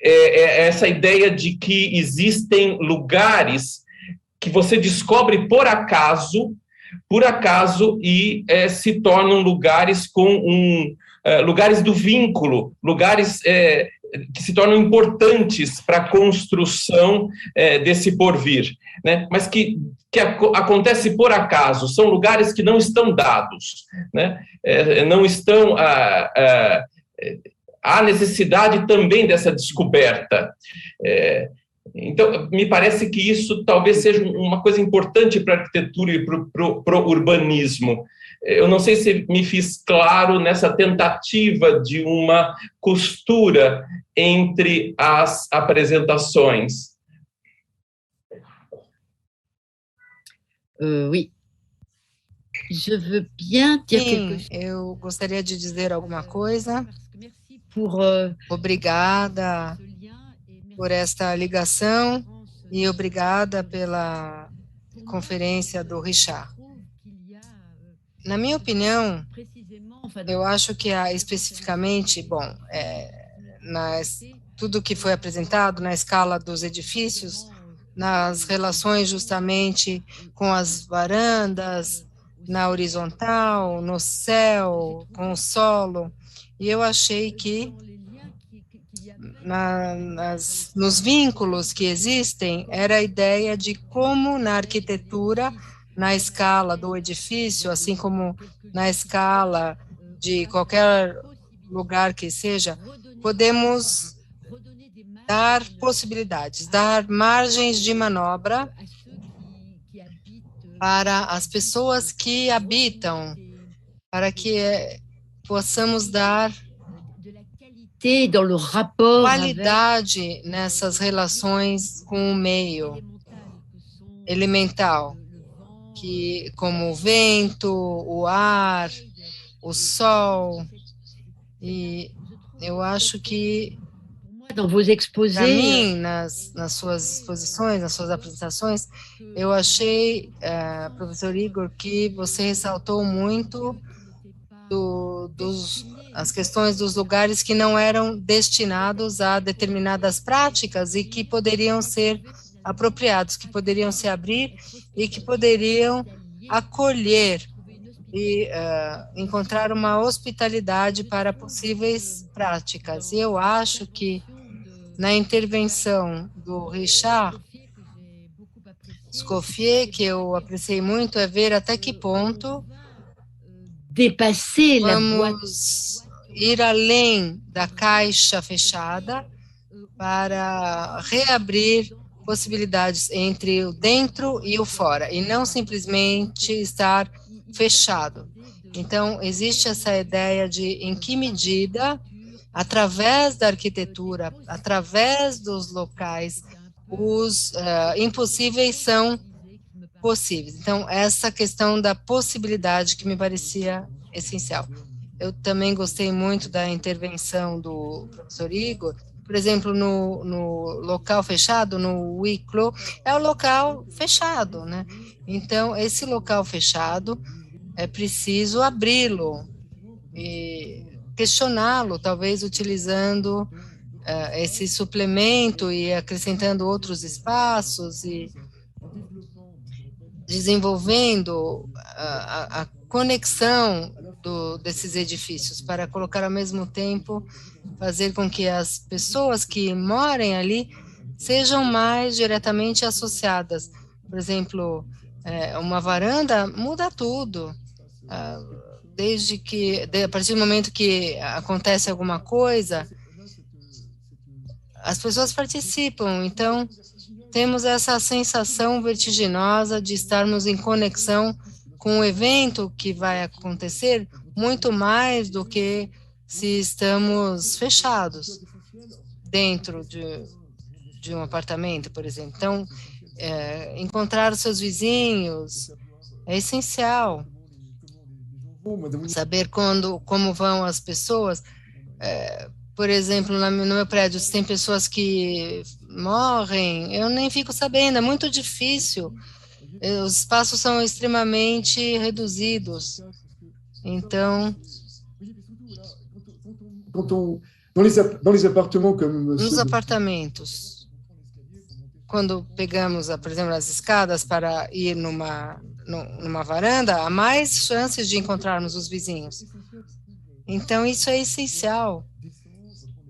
essa ideia de que existem lugares que você descobre por acaso e se tornam lugares lugares do vínculo, lugares que se tornam importantes para a construção desse porvir, né? Mas que acontece por acaso, são lugares que não estão dados, né? Não estão... há necessidade também dessa descoberta. Então, me parece que isso talvez seja uma coisa importante para a arquitetura e para o urbanismo. Eu não sei se me fiz claro nessa tentativa de uma costura entre as apresentações. Oui. Je veux bien dire quelque chose. Eu gostaria de dizer alguma coisa. Pour, Obrigada por esta ligação e obrigada pela conferência do Richard. Na minha opinião, eu acho que há especificamente, tudo que foi apresentado na escala dos edifícios, nas relações justamente com as varandas, na horizontal, no céu, com o solo, e eu achei que nos vínculos que existem, era a ideia de como na arquitetura, na escala do edifício, assim como na escala de qualquer lugar que seja, podemos dar possibilidades, dar margens de manobra para as pessoas que habitam, para que possamos dar qualidade nessas relações com o meio elemental, como o vento, o ar, o sol. E eu acho que, para mim, nas suas exposições, nas suas apresentações, eu achei, professor Igor, que você ressaltou muito as questões dos lugares que não eram destinados a determinadas práticas e que poderiam ser apropriados, que poderiam se abrir e que poderiam acolher e encontrar uma hospitalidade para possíveis práticas. E eu acho que na intervenção do Richard Escoffier, que eu apreciei muito, é ver até que ponto vamos ir além da caixa fechada para reabrir possibilidades entre o dentro e o fora, e não simplesmente estar fechado. Então, existe essa ideia de em que medida, através da arquitetura, através dos locais, os impossíveis são possíveis. Então, essa questão da possibilidade que me parecia essencial. Eu também gostei muito da intervenção do professor Igor. Por exemplo, no local fechado, no huis-clos, é o local fechado, né? Então, esse local fechado, é preciso abri-lo e questioná-lo, talvez utilizando esse suplemento e acrescentando outros espaços e desenvolvendo a conexão desses edifícios para colocar ao mesmo tempo, fazer com que as pessoas que morem ali sejam mais diretamente associadas. Por exemplo, uma varanda muda tudo. A partir do momento que acontece alguma coisa, as pessoas participam. Então, temos essa sensação vertiginosa de estarmos em conexão com o evento que vai acontecer, muito mais do que se estamos fechados dentro de um apartamento, por exemplo. Então, encontrar os seus vizinhos é essencial. Saber como vão as pessoas. Por exemplo, no meu prédio, se tem pessoas que morrem, eu nem fico sabendo, é muito difícil. Os espaços são extremamente reduzidos. Então, nos apartamentos, quando pegamos, por exemplo, as escadas para ir numa varanda, há mais chances de encontrarmos os vizinhos. Então, isso é essencial,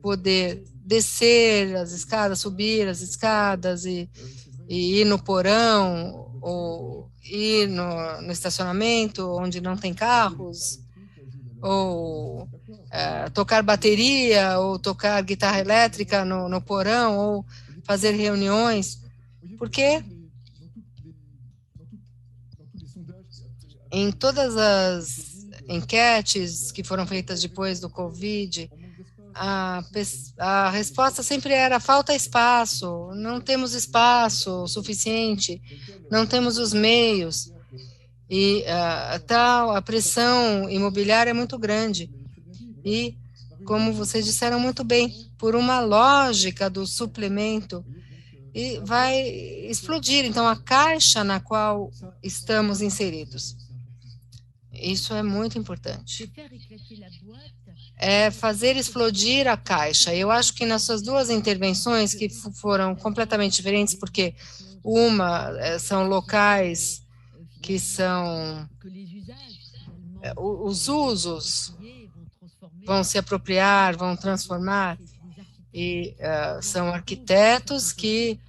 poder descer as escadas, subir as escadas e ir no porão ou ir no estacionamento onde não tem carros, ou tocar bateria, ou tocar guitarra elétrica no porão, ou fazer reuniões, porque em todas as enquetes que foram feitas depois do Covid, a resposta sempre era: falta espaço, não temos espaço suficiente, não temos os meios, e a pressão imobiliária é muito grande. E, como vocês disseram muito bem, por uma lógica do suplemento, e vai explodir, então, a caixa na qual estamos inseridos. Isso é muito importante. É fazer explodir a caixa. Eu acho que nas suas duas intervenções, que foram completamente diferentes, porque uma são locais que são... os usos vão se apropriar, vão transformar, e são arquitetos que...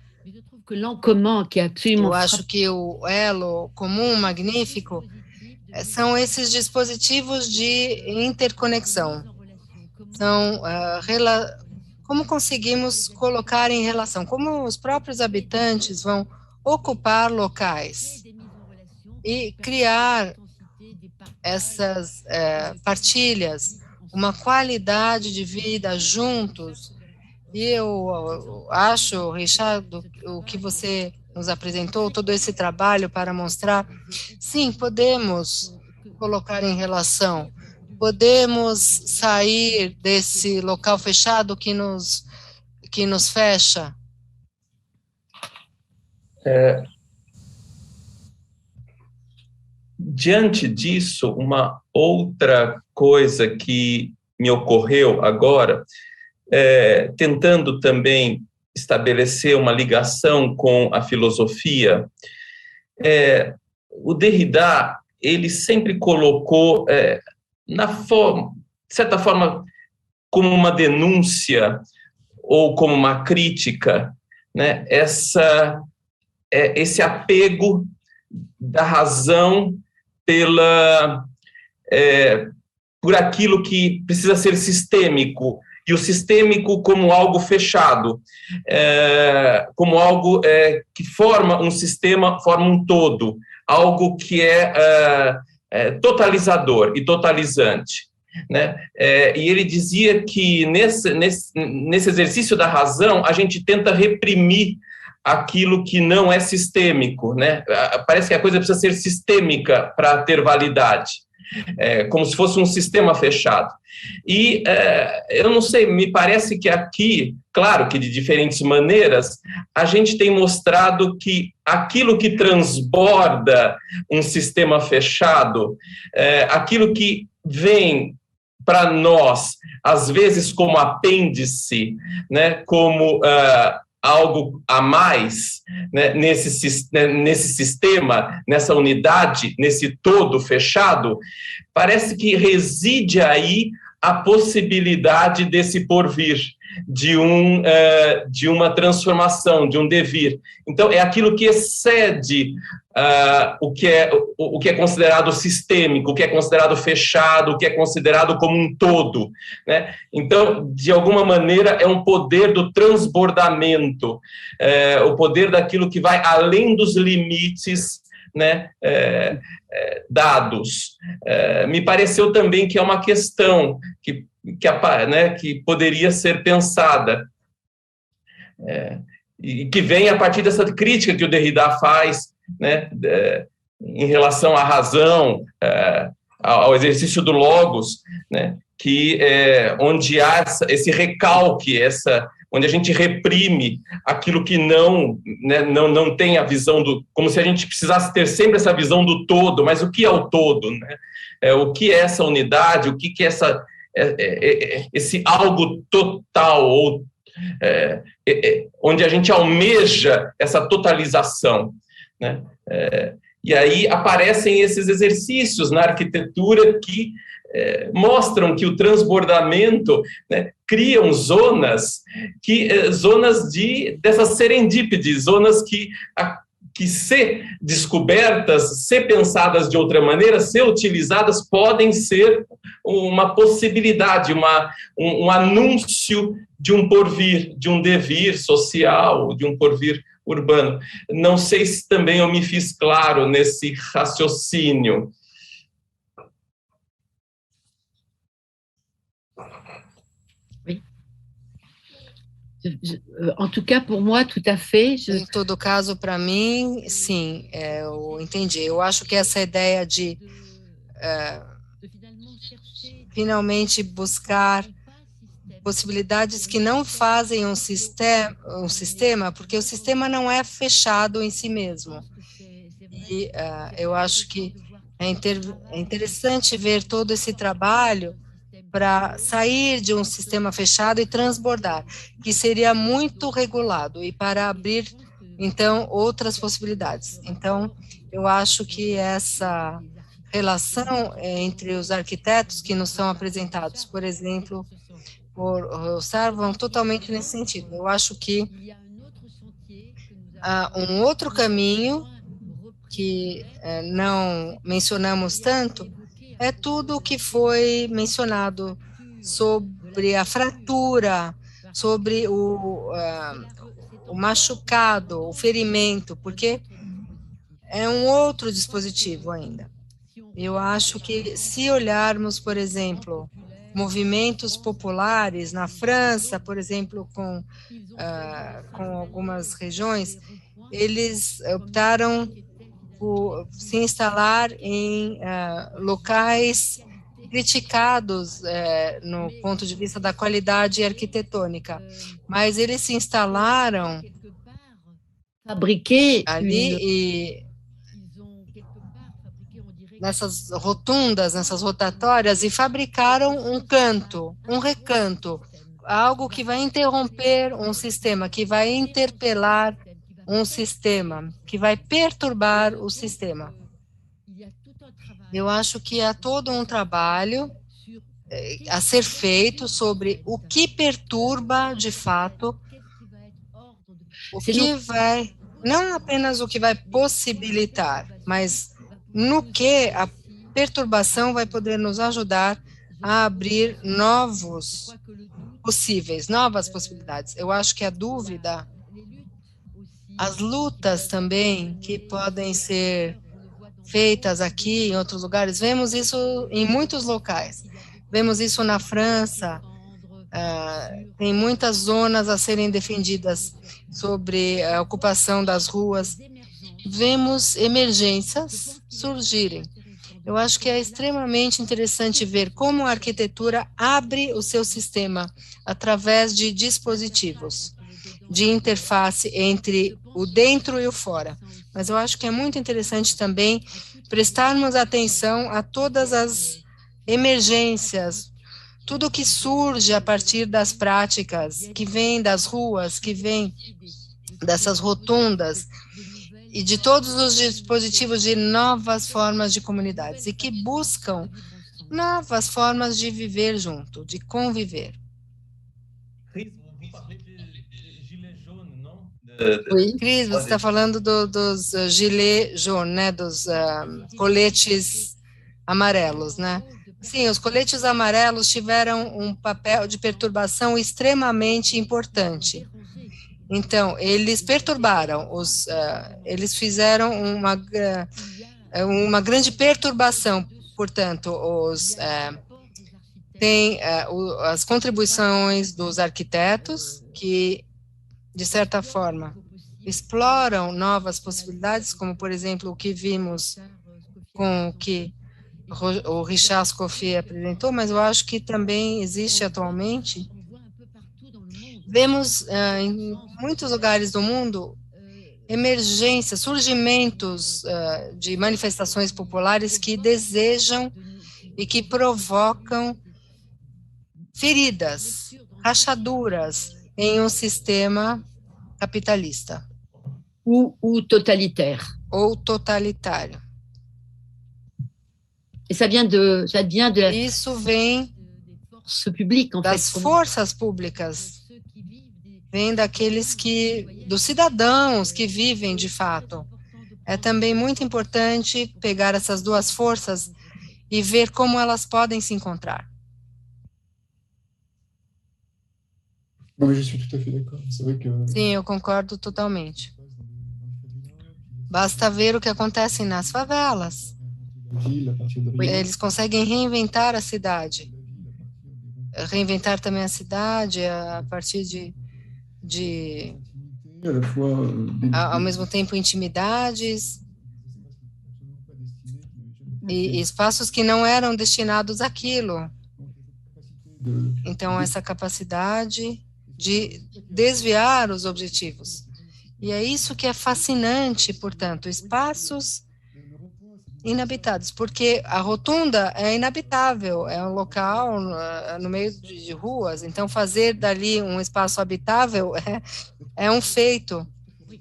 Eu acho que o elo comum, magnífico, são esses dispositivos de interconexão. São como conseguimos colocar em relação, como os próprios habitantes vão ocupar locais e criar essas partilhas, uma qualidade de vida juntos. E eu acho, Richard, o que você nos apresentou, todo esse trabalho para mostrar, sim, podemos colocar em relação, podemos sair desse local fechado que nos fecha. Diante disso, uma outra coisa que me ocorreu agora, tentando também estabelecer uma ligação com a filosofia, o Derrida, ele sempre colocou, de certa forma, como uma denúncia ou como uma crítica, né, esse apego da razão por aquilo que precisa ser sistêmico, e o sistêmico como algo fechado, como algo que forma um sistema, forma um todo, algo que é totalizador e totalizante, né? E ele dizia que nesse exercício da razão, a gente tenta reprimir aquilo que não é sistêmico, né? Parece que a coisa precisa ser sistêmica para ter validade, como se fosse um sistema fechado. E eu não sei, me parece que aqui, claro que de diferentes maneiras, a gente tem mostrado que aquilo que transborda um sistema fechado, aquilo que vem para nós, às vezes como apêndice, né, como algo a mais, né, nesse sistema, nessa unidade, nesse todo fechado, parece que reside aí a possibilidade desse porvir, de uma transformação, de um devir. Então, é aquilo que excede o que é considerado sistêmico, o que é considerado fechado, o que é considerado como um todo, né? Então, de alguma maneira, é um poder do transbordamento, o poder daquilo que vai além dos limites, né, dados. Me pareceu também que é uma questão que poderia ser pensada, e que vem a partir dessa crítica que o Derrida faz, né, em relação à razão, ao exercício do logos, né, onde há esse recalque, onde a gente reprime aquilo que não tem a visão como se a gente precisasse ter sempre essa visão do todo. Mas o que é o todo, né? O que é essa unidade, o que é esse algo total, ou onde a gente almeja essa totalização, né? E aí aparecem esses exercícios na arquitetura que mostram que o transbordamento, né, criam zonas dessas serendípides, zonas que se descobertas, se pensadas de outra maneira, se utilizadas, podem ser uma possibilidade, um anúncio de um porvir, de um devir social, de um porvir urbano. Não sei se também eu me fiz claro nesse raciocínio. En tout cas, pour moi, tout à fait. Em todo caso, para mim, sim, eu entendi. Eu acho que essa ideia de finalmente buscar possibilidades que não fazem um sistema, porque o sistema não é fechado em si mesmo. E eu acho que é interessante ver todo esse trabalho para sair de um sistema fechado e transbordar, que seria muito regulado, e para abrir, então, outras possibilidades. Então, eu acho que essa relação entre os arquitetos que nos são apresentados, por exemplo, por Rossard, vão totalmente nesse sentido. Eu acho que há um outro caminho que não mencionamos tanto, é tudo o que foi mencionado sobre a fratura, sobre o machucado, o ferimento, porque é um outro dispositivo ainda. Eu acho que se olharmos, por exemplo, movimentos populares na França, por exemplo, com algumas regiões, eles optaram por se instalar em locais criticados no ponto de vista da qualidade arquitetônica, mas eles se instalaram ali e nessas rotundas, nessas rotatórias, e fabricaram um canto, um recanto, algo que vai interromper um sistema, que vai interpelar um sistema, que vai perturbar o sistema. Eu acho que há todo um trabalho a ser feito sobre o que perturba de fato, o que vai, não apenas o que vai possibilitar, mas no que a perturbação vai poder nos ajudar a abrir novos possíveis, novas possibilidades. Eu acho que a dúvida, as lutas também que podem ser feitas aqui em outros lugares, vemos isso em muitos locais. Vemos isso na França, tem muitas zonas a serem defendidas sobre a ocupação das ruas. Vemos emergências surgirem. Eu acho que é extremamente interessante ver como a arquitetura abre o seu sistema através de dispositivos, de interface entre o dentro e o fora. Mas eu acho que é muito interessante também prestarmos atenção a todas as emergências, tudo que surge a partir das práticas, que vem das ruas, que vem dessas rotundas, e de todos os dispositivos de novas formas de comunidades, e que buscam novas formas de viver junto, de conviver. Cris, você está falando dos gilets jaunes, né, dos coletes amarelos, né? Sim, os coletes amarelos tiveram um papel de perturbação extremamente importante. Então, eles perturbaram, eles fizeram uma grande perturbação, portanto, tem as contribuições dos arquitetos, que, de certa forma, exploram novas possibilidades, como, por exemplo, o que vimos com o que o Richard Escoffier apresentou, mas eu acho que também existe atualmente. Vemos em muitos lugares do mundo emergências, surgimentos de manifestações populares que desejam e que provocam feridas, rachaduras em um sistema capitalista. Ou totalitaire. Ou totalitário. Et ça vient de Isso vem des forces publiques, en das fait. forças públicas, vem dos cidadãos que vivem de fato. É também muito importante pegar essas duas forças e ver como elas podem se encontrar. Non, mais je suis tout à fait d'accord. C'est vrai que Sim, eu concordo totalmente. Basta ver o que acontece nas favelas. la ville, à partir de Eles conseguem reinventar a cidade. Reinventar também a cidade a partir de à la fois ao mesmo tempo, intimidades e espaços que não eram destinados àquilo. Então, essa capacidade de desviar os objetivos. E é isso que é fascinante, portanto, espaços inabitados, porque a rotunda é inabitável, é um local no meio de ruas, então fazer dali um espaço habitável é um feito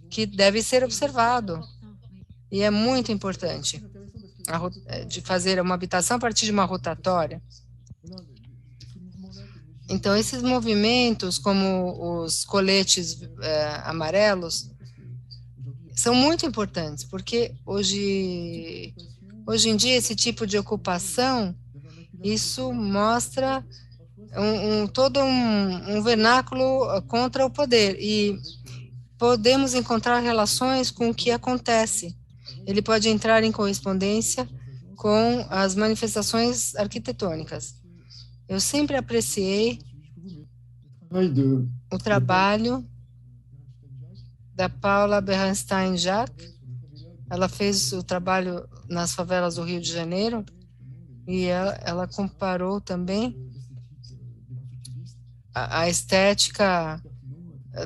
que deve ser observado, e é muito importante de fazer uma habitação a partir de uma rotatória. Então, esses movimentos, como os coletes amarelos, são muito importantes, porque hoje em dia, esse tipo de ocupação, isso mostra todo um vernáculo contra o poder, e podemos encontrar relações com o que acontece. Ele pode entrar em correspondência com as manifestações arquitetônicas. Eu sempre apreciei o trabalho da Paula Bernstein-Jacques. Ela fez o trabalho nas favelas do Rio de Janeiro e ela comparou também a estética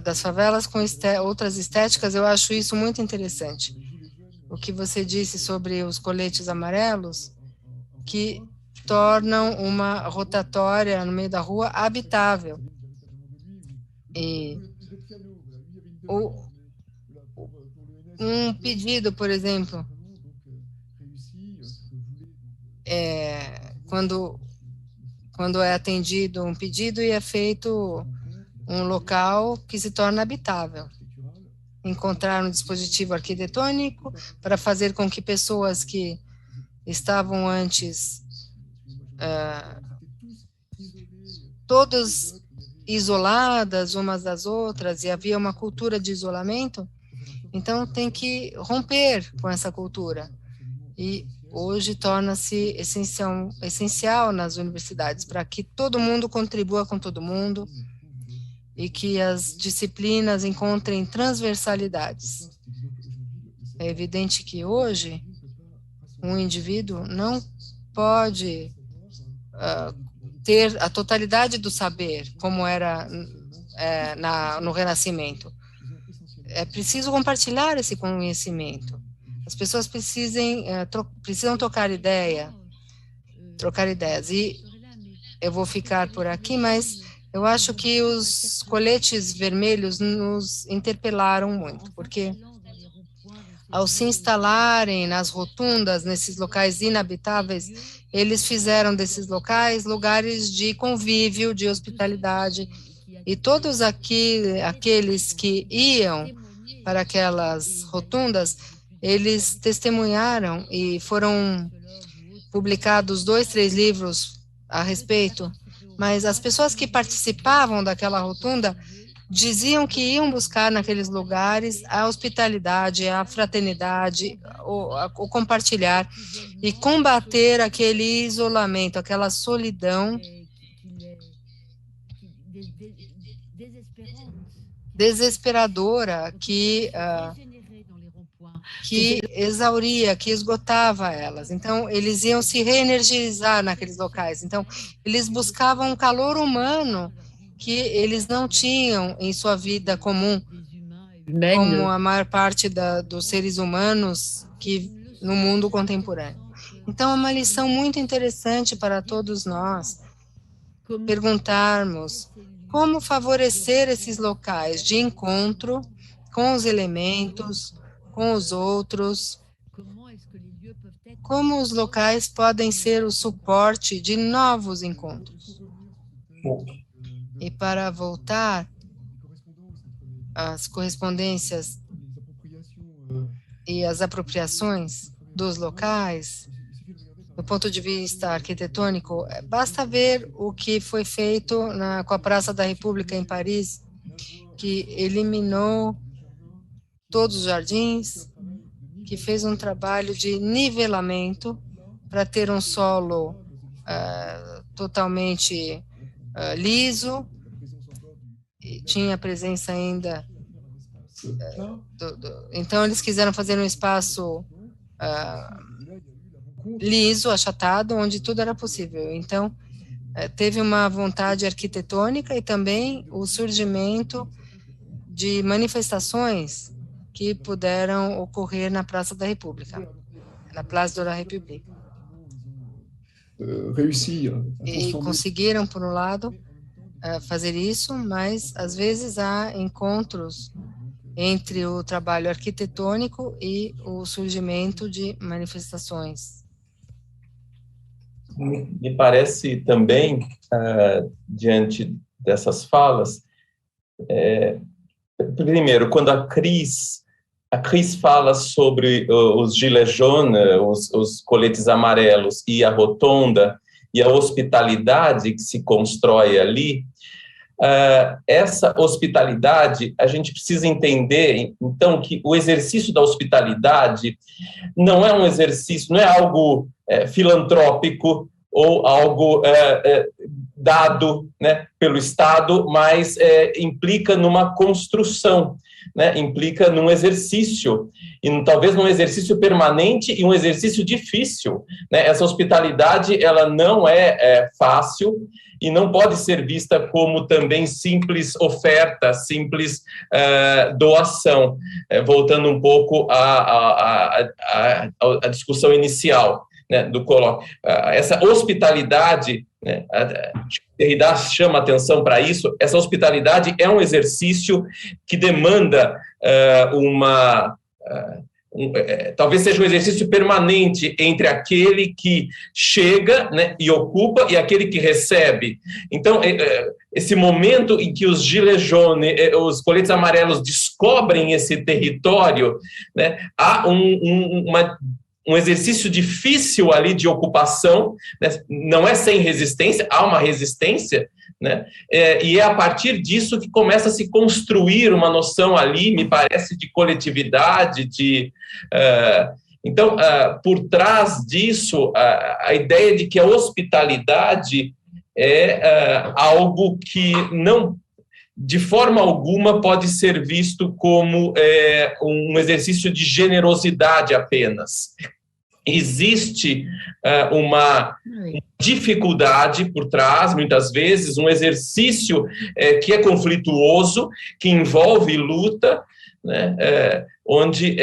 das favelas com outras estéticas. Eu acho isso muito interessante. O que você disse sobre os coletes amarelos, que tornam uma rotatória no meio da rua habitável. E um pedido, por exemplo, quando é atendido um pedido e é feito um local que se torna habitável. Encontrar um dispositivo arquitetônico para fazer com que pessoas que estavam antes todas isoladas umas das outras, e havia uma cultura de isolamento, então tem que romper com essa cultura. E hoje torna-se essencial nas universidades, para que todo mundo contribua com todo mundo e que as disciplinas encontrem transversalidades. É evidente que hoje um indivíduo não pode ter a totalidade do saber, como era no Renascimento. É preciso compartilhar esse conhecimento. As pessoas precisam trocar ideias. E eu vou ficar por aqui, mas eu acho que os coletes vermelhos nos interpelaram muito, porque ao se instalarem nas rotundas, nesses locais inabitáveis, eles fizeram desses locais lugares de convívio, de hospitalidade, e todos aqueles que iam para aquelas rotundas, eles testemunharam, e foram publicados 2, 3 livros a respeito, mas as pessoas que participavam daquela rotunda diziam que iam buscar naqueles lugares a hospitalidade, a fraternidade, o compartilhar e combater aquele isolamento, aquela solidão desesperadora que exauria, que esgotava elas. Então, eles iam se reenergizar naqueles locais. Então, eles buscavam um calor humano que eles não tinham em sua vida comum, como a maior parte dos seres humanos no mundo contemporâneo. Então, é uma lição muito interessante para todos nós perguntarmos como favorecer esses locais de encontro com os elementos, com os outros, como os locais podem ser o suporte de novos encontros. E para voltar às correspondências e as apropriações dos locais, do ponto de vista arquitetônico, basta ver o que foi feito com a Praça da República em Paris, que eliminou todos os jardins, que fez um trabalho de nivelamento para ter um solo totalmente liso, e tinha presença ainda. Então, eles quiseram fazer um espaço liso, achatado, onde tudo era possível. Então, teve uma vontade arquitetônica e também o surgimento de manifestações que puderam ocorrer na Praça da República, na Place de la République. E conseguiram, por um lado, fazer isso, mas às vezes há encontros entre o trabalho arquitetônico e o surgimento de manifestações. Me parece também, diante dessas falas, primeiro, quando a Cris fala sobre os gilets jaunes, os coletes amarelos e a rotonda e a hospitalidade que se constrói ali, essa hospitalidade, a gente precisa entender, então, que o exercício da hospitalidade não é um exercício, não é algo filantrópico ou algo dado, né, pelo Estado, mas implica numa construção, né, implica num exercício, e talvez num exercício permanente e um exercício difícil, né? Essa hospitalidade, ela não é fácil e não pode ser vista como também simples oferta, simples doação, voltando um pouco à discussão inicial, né, do colóquio. Essa hospitalidade, né, Derrida chama atenção para isso. Essa hospitalidade é um exercício que demanda talvez seja um exercício permanente entre aquele que chega, né, e ocupa e aquele que recebe. Então, esse momento em que os gilets jaunes, os coletes amarelos descobrem esse território, né, há um exercício difícil ali de ocupação, né? Não é sem resistência, há uma resistência, né? E é a partir disso que começa a se construir uma noção ali, me parece, de coletividade, Então, por trás disso, a ideia de que a hospitalidade é algo que não, de forma alguma, pode ser visto como um exercício de generosidade apenas. Existe uma dificuldade por trás, muitas vezes, um exercício que é conflituoso, que envolve luta, né, onde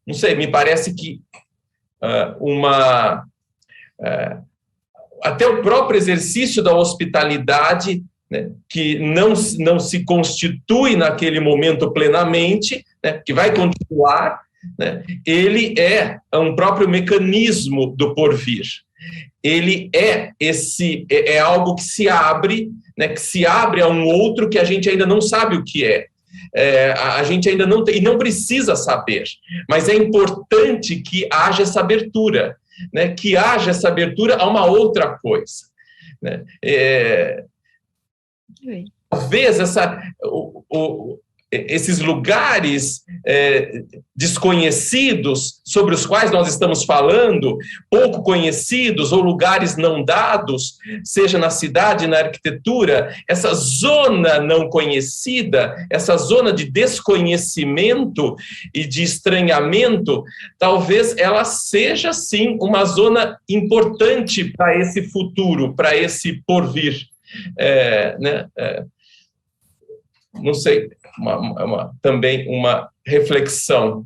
não sei, me parece que até o próprio exercício da hospitalidade, né, que não se constitui naquele momento plenamente, né, que vai continuar, né, ele é um próprio mecanismo do porvir. Ele é algo que se abre, né, que se abre a um outro que a gente ainda não sabe o que é. A gente ainda não tem, e não precisa saber, mas é importante que haja essa abertura, né, que haja essa abertura a uma outra coisa, né? Talvez esses lugares desconhecidos sobre os quais nós estamos falando, pouco conhecidos ou lugares não dados, seja na cidade, na arquitetura, essa zona não conhecida, essa zona de desconhecimento e de estranhamento, talvez ela seja, sim, uma zona importante para esse futuro, para esse porvir. Né? Não sei, também uma reflexão.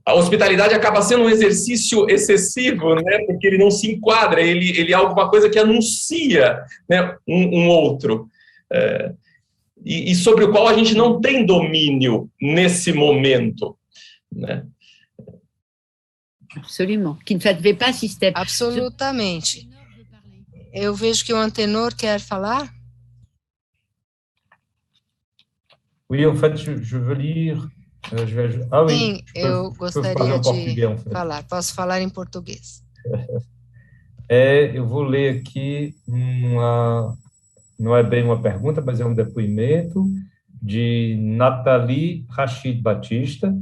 A hospitalidade acaba sendo um exercício excessivo, né, porque ele não se enquadra, ele é alguma coisa que anuncia, né, um outro, e sobre o qual a gente não tem domínio nesse momento, né? Absolument. Qui ne savait pas si c'était... Absolutamente. Eu vejo que o Antenor quer falar. Oui, en fait, je veux lire. Ah oui, Sim, eu je peux gostaria parler en de portugais, en fait. falar. Posso falar em português. Eu vou ler aqui não é bem uma pergunta, mas é um depoimento de Nathalie Rachid Batista.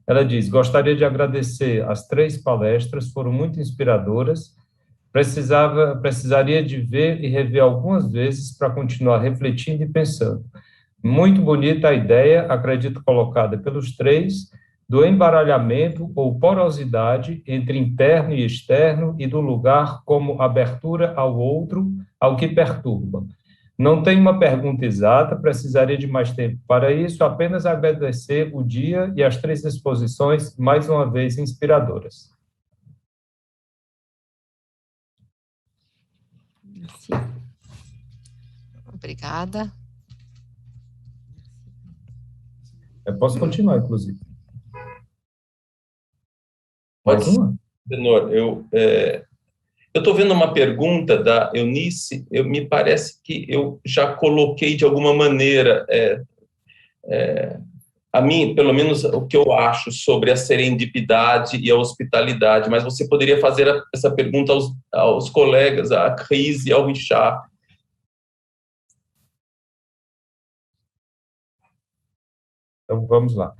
Ela diz: gostaria de agradecer as 3 palestras, foram muito inspiradoras. Precisaria de ver e rever algumas vezes para continuar refletindo e pensando. Muito bonita a ideia, acredito colocada pelos 3, do embaralhamento ou porosidade entre interno e externo e do lugar como abertura ao outro, ao que perturba. Não tenho uma pergunta exata, precisaria de mais tempo para isso, apenas agradecer o dia e as 3 exposições, mais uma vez, inspiradoras. Merci. Obrigada. Eu posso continuar, inclusive. Pode Mais uma? Antenor, eu estou vendo uma pergunta da Eunice, me parece que eu já coloquei de alguma maneira a mim, pelo menos o que eu acho sobre a serendipidade e a hospitalidade, mas você poderia fazer essa pergunta aos colegas, à Cris e ao Richard. Então, vamos lá.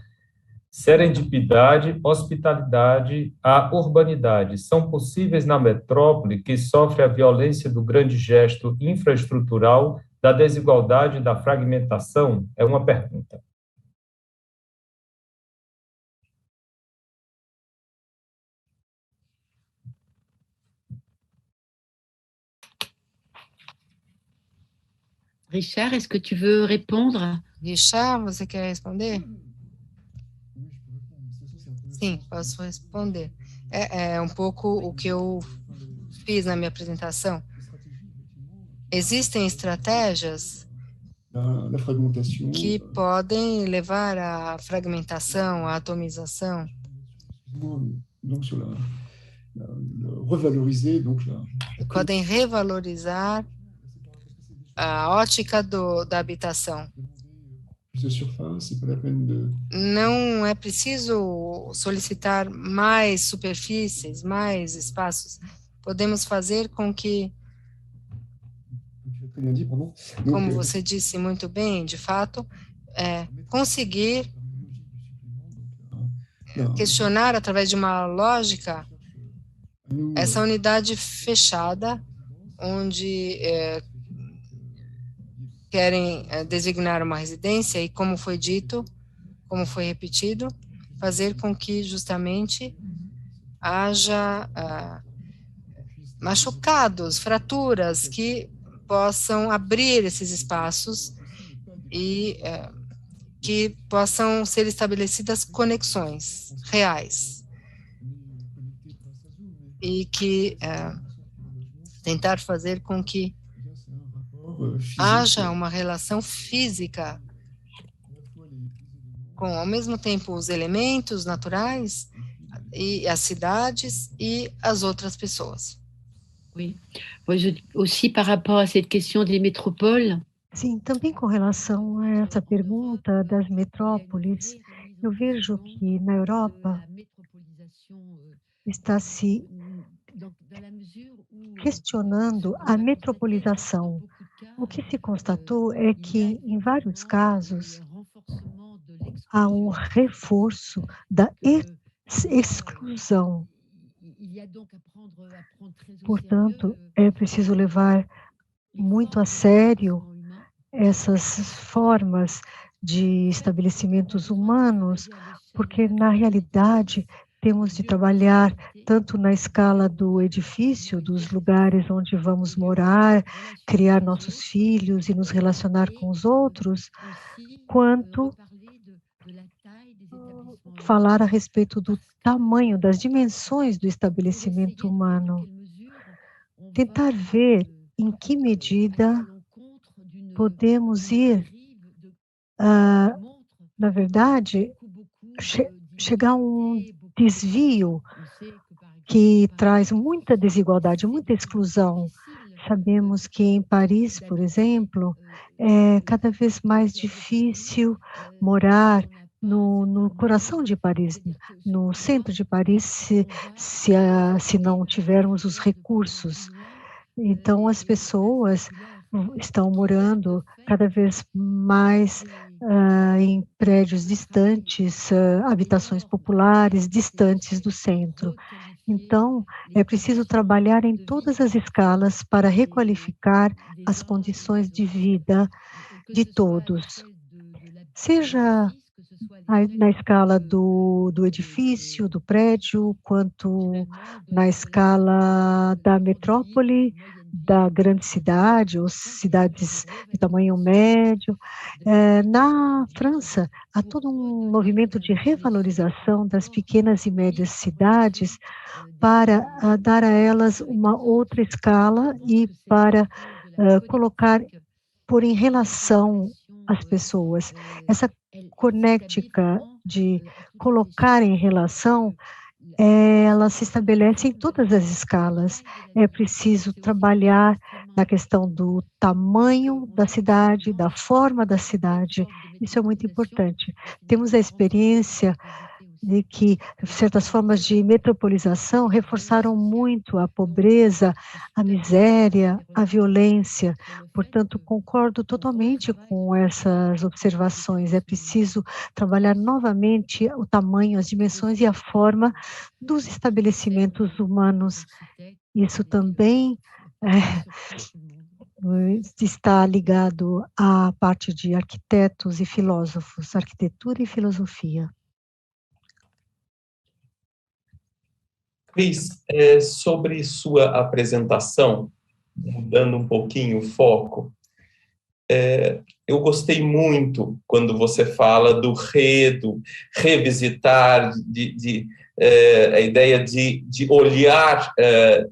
Serendipidade, hospitalidade, a urbanidade são possíveis na metrópole que sofre a violência do grande gesto infraestrutural, da desigualdade e da fragmentação? É uma pergunta. Richard, est-ce que tu veux répondre? Richard, você quer responder? Sim, posso responder. É um pouco o que eu fiz na minha apresentação. Existem estratégias La fragmentation, que podem levar à fragmentação, à atomização. donc sur revaloriser donc Podem revalorizar a ótica da habitação. plus de surface, c'est pas la peine de Não é preciso solicitar mais superfícies, mais espaços. Podemos fazer com que, très bien dit, pardon. como você disse muito bem, de fato, conseguir questionar através de uma lógica essa unidade fechada, onde querem designar uma residência e, como foi dito, como foi repetido, fazer com que justamente haja machucados, fraturas que possam abrir esses espaços e que possam ser estabelecidas conexões reais e que tentar fazer com que haja uma relação física com, ao mesmo tempo, os elementos naturais e as cidades e as outras pessoas. Oui. Aussi par rapport à cette question des métropoles. Sim, também com relação a essa pergunta das metrópoles, eu vejo que na Europa está se questionando a metropolização. O que se constatou é que, em vários casos, há um reforço da exclusão. Portanto, é preciso levar muito a sério essas formas de estabelecimentos humanos, porque, na realidade, temos de trabalhar tanto na escala do edifício, dos lugares onde vamos morar, criar nossos filhos e nos relacionar com os outros, quanto falar a respeito do tamanho, das dimensões do estabelecimento humano. Tentar ver em que medida podemos ir, na verdade, chegar a um desvio que traz muita desigualdade, muita exclusão. Sabemos que em Paris, por exemplo, é cada vez mais difícil morar no coração de Paris, no centro de Paris, se não tivermos os recursos. Então, as pessoas estão morando cada vez mais em prédios distantes, habitações populares distantes do centro. Então, é preciso trabalhar em todas as escalas para requalificar as condições de vida de todos, seja na escala do edifício, do prédio, quanto na escala da metrópole, da grande cidade, ou cidades de tamanho médio. Na França, há todo um movimento de revalorização das pequenas e médias cidades para dar a elas uma outra escala e para pôr em relação as pessoas. Essa conética de colocar em relação, ela se estabelece em todas as escalas. É preciso trabalhar na questão do tamanho da cidade, da forma da cidade. Isso é muito importante. Temos a experiência de que certas formas de metropolização reforçaram muito a pobreza, a miséria, a violência. Portanto, concordo totalmente com essas observações. É preciso trabalhar novamente o tamanho, as dimensões e a forma dos estabelecimentos humanos. Isso também está ligado à parte de arquitetos e filósofos, arquitetura e filosofia. Cris, sobre sua apresentação, mudando um pouquinho o foco, eu gostei muito quando você fala do revisitar, a ideia de olhar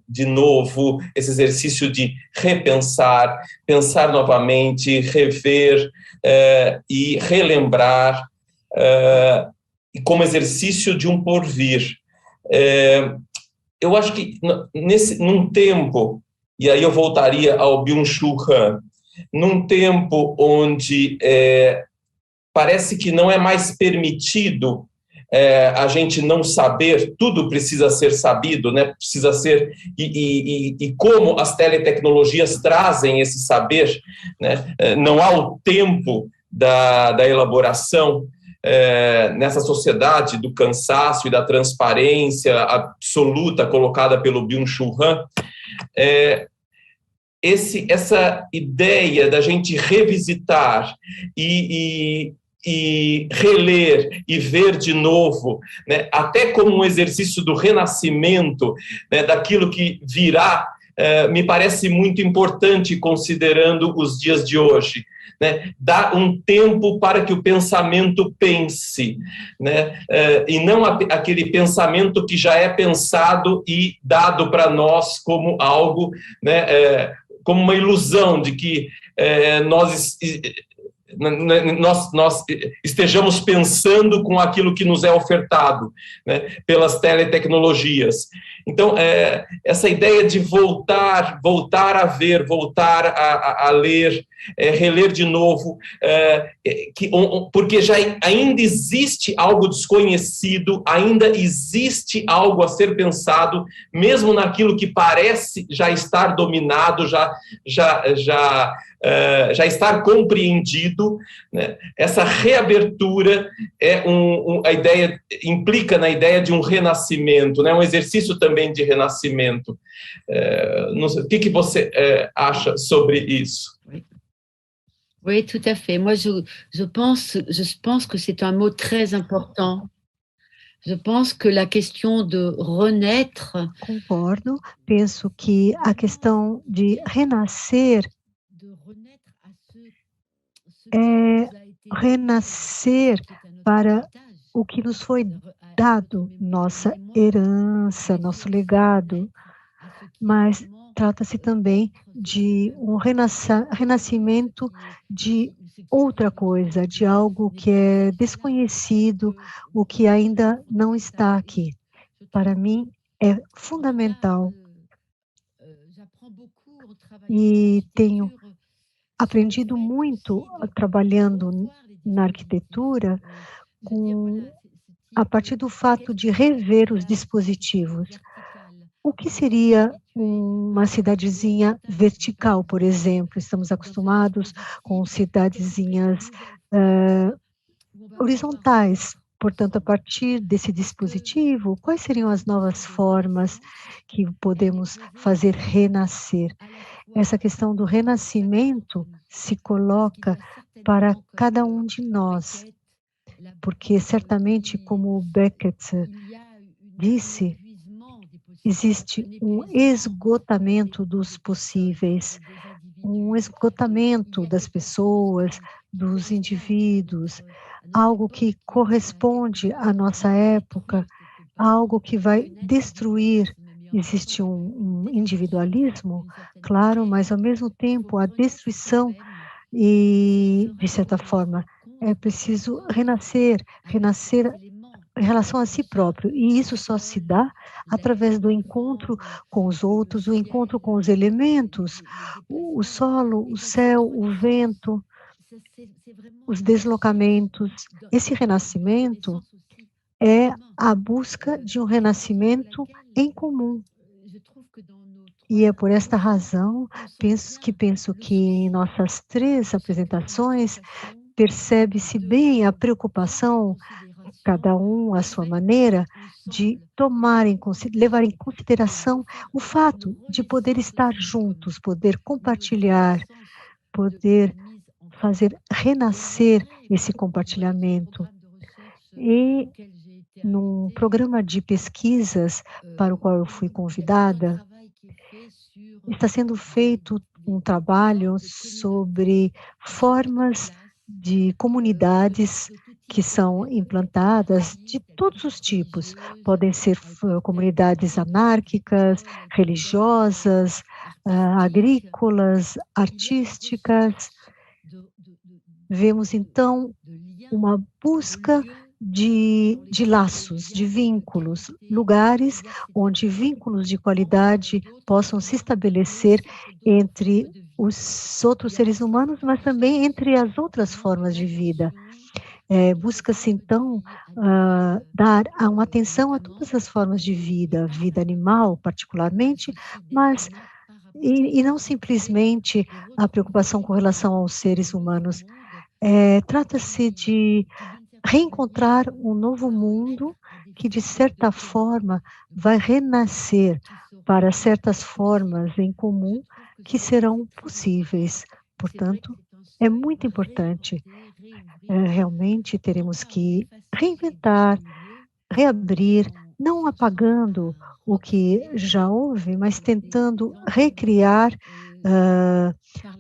de novo, esse exercício de repensar, pensar novamente, rever e relembrar, e como exercício de um porvir. Eu acho que num tempo, e aí eu voltaria ao Byung-Chul Han, num tempo onde parece que não é mais permitido a gente não saber, tudo precisa ser sabido, né? Precisa ser, e como as teletecnologias trazem esse saber, né? Não há o tempo da elaboração. Nessa sociedade do cansaço e da transparência absoluta colocada pelo Byung-Chul Han, essa ideia da gente revisitar e reler e ver de novo, né, até como um exercício do renascimento, né, daquilo que virá, me parece muito importante considerando os dias de hoje. Né, dá um tempo para que o pensamento pense, né, e não aquele pensamento que já é pensado e dado para nós como algo, né, como uma ilusão de que nós estejamos pensando com aquilo que nos é ofertado, né, pelas teletecnologias. Então, essa ideia de voltar a ver, voltar a ler, reler de novo, porque ainda existe algo desconhecido, ainda existe algo a ser pensado, mesmo naquilo que parece já estar dominado, já estar compreendido, né? Essa reabertura a ideia implica na ideia de um renascimento, né? Um exercício também de renascimento. Não sei, o que você acha sobre isso? Oui, tout à fait. Moi, je pense que c'est un mot très important. Je pense que la question de renaître. Concordo. Penso que a questão de renascer é renascer para o que nos foi dado, nossa herança, nosso legado, mas trata-se também de um renascimento de outra coisa, de algo que é desconhecido, o que ainda não está aqui. Para mim, é fundamental e tenho aprendido muito trabalhando na arquitetura a partir do fato de rever os dispositivos. O que seria uma cidadezinha vertical, por exemplo? Estamos acostumados com cidadezinhas horizontais. Portanto, a partir desse dispositivo, quais seriam as novas formas que podemos fazer renascer? Essa questão do renascimento se coloca para cada um de nós, porque certamente, como o Beckett disse, existe um esgotamento dos possíveis, um esgotamento das pessoas, dos indivíduos, algo que corresponde à nossa época, algo que vai destruir. Existe um individualismo, claro, mas ao mesmo tempo a destruição e, de certa forma, é preciso renascer em relação a si próprio, e isso só se dá através do encontro com os outros, o encontro com os elementos, o solo, o céu, o vento, os deslocamentos. Esse renascimento é a busca de um renascimento em comum. E é por esta razão penso que em nossas 3 apresentações percebe-se bem a preocupação, cada um à sua maneira, de levar em consideração o fato de poder estar juntos, poder compartilhar, poder fazer renascer esse compartilhamento. E num programa de pesquisas para o qual eu fui convidada, está sendo feito um trabalho sobre formas de comunidades que são implantadas de todos os tipos. Podem ser comunidades anárquicas, religiosas, agrícolas, artísticas. Vemos, então, uma busca de laços, de vínculos, lugares onde vínculos de qualidade possam se estabelecer entre os outros seres humanos, mas também entre as outras formas de vida. Busca-se, então, dar uma atenção a todas as formas de vida animal, particularmente, mas e não simplesmente a preocupação com relação aos seres humanos. Trata-se de reencontrar um novo mundo que, de certa forma, vai renascer para certas formas em comum que serão possíveis. Portanto, é muito importante. Realmente teremos que reinventar, reabrir, não apagando o que já houve, mas tentando recriar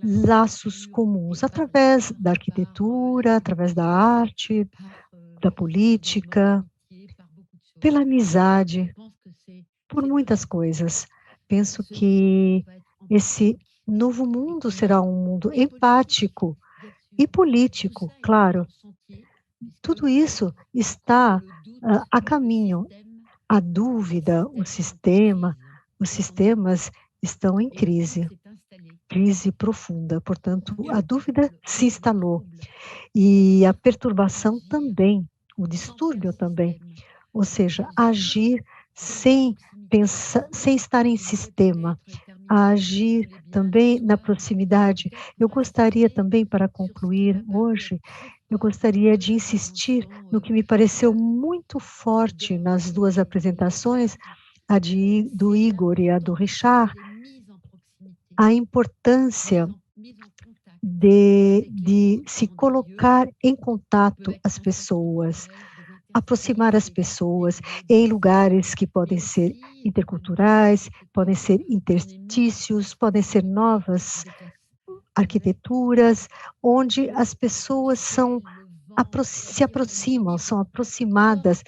laços comuns através da arquitetura, através da arte, da política, pela amizade, por muitas coisas. Penso que esse novo mundo será um mundo empático e político, claro. Tudo isso está a caminho. A dúvida, os sistemas estão em crise profunda. Portanto, a dúvida se instalou e a perturbação também, o distúrbio também. Ou seja, agir sem estar em sistema, agir também na proximidade. Eu gostaria também, para concluir hoje, eu gostaria de insistir no que me pareceu muito forte nas 2 apresentações, do Igor e a do Richard, a importância de se colocar em contato as pessoas, aproximar as pessoas em lugares que podem ser interculturais, podem ser interstícios, podem ser novas arquiteturas, onde as pessoas se aproximam, são aproximadas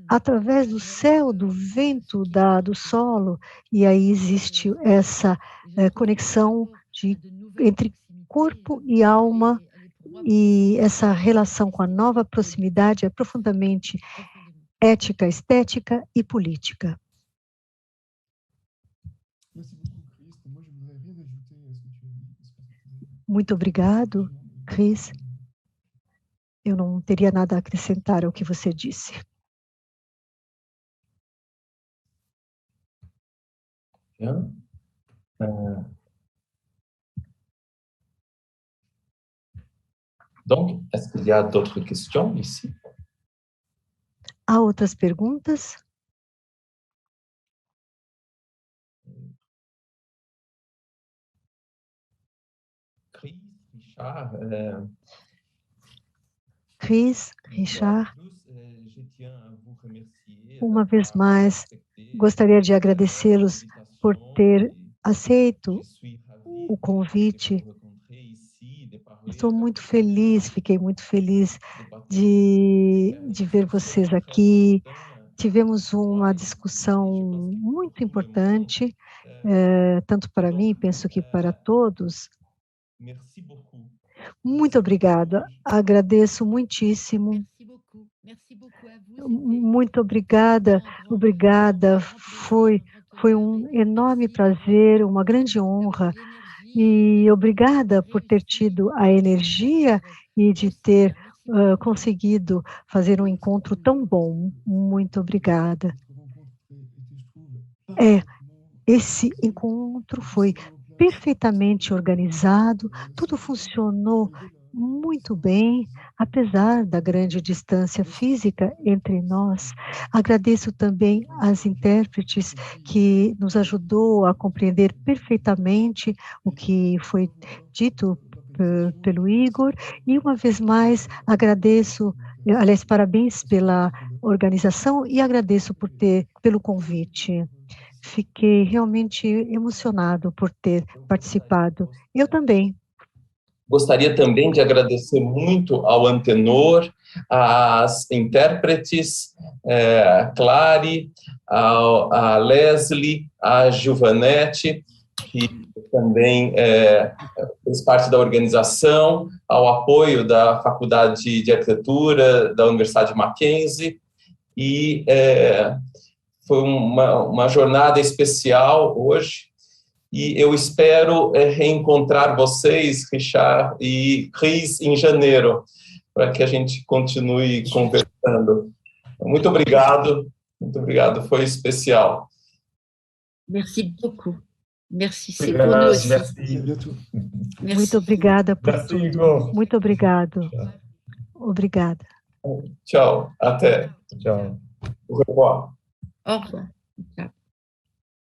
através do céu, do vento, do solo, e aí existe essa conexão entre corpo e alma, e essa relação com a nova proximidade é profundamente ética, estética e política. Muito obrigado, Chris. Eu não teria nada a acrescentar ao que você disse. Bien. Donc, est-ce qu'il y a d'autres questions ici? Há outras perguntas? Chris, Richard, Chris, Richard, uma vez mais, gostaria de agradecê-los por ter aceito o convite. Estou muito feliz, fiquei muito feliz de ver vocês aqui. Tivemos uma discussão muito importante, tanto para mim, penso que para todos. Muito obrigada, agradeço muitíssimo. Muito obrigada, foi um enorme prazer, uma grande honra, e obrigada por ter tido a energia e de ter conseguido fazer um encontro tão bom. Muito obrigada. Esse encontro foi perfeitamente organizado, tudo funcionou muito bem, apesar da grande distância física entre nós. Agradeço também às intérpretes que nos ajudou a compreender perfeitamente o que foi dito pelo Igor, e uma vez mais agradeço, aliás, parabéns pela organização e agradeço pelo convite. Fiquei realmente emocionado por ter participado. Eu também. Gostaria também de agradecer muito ao Antenor, às intérpretes, a Clary, a Leslie, a Gilvanete, que também fez parte da organização, ao apoio da Faculdade de Arquitetura da Universidade Mackenzie, e foi uma jornada especial hoje, e eu espero reencontrar vocês, Richard e Chris, em janeiro, para que a gente continue conversando. Muito obrigado, foi especial. Merci beaucoup. Merci, c'est pour nous aussi. Merci. Muito obrigada por tudo. Igor. Muito obrigado. Obrigada. Tchau, até. Tchau. Au revoir. Au revoir. Tchau.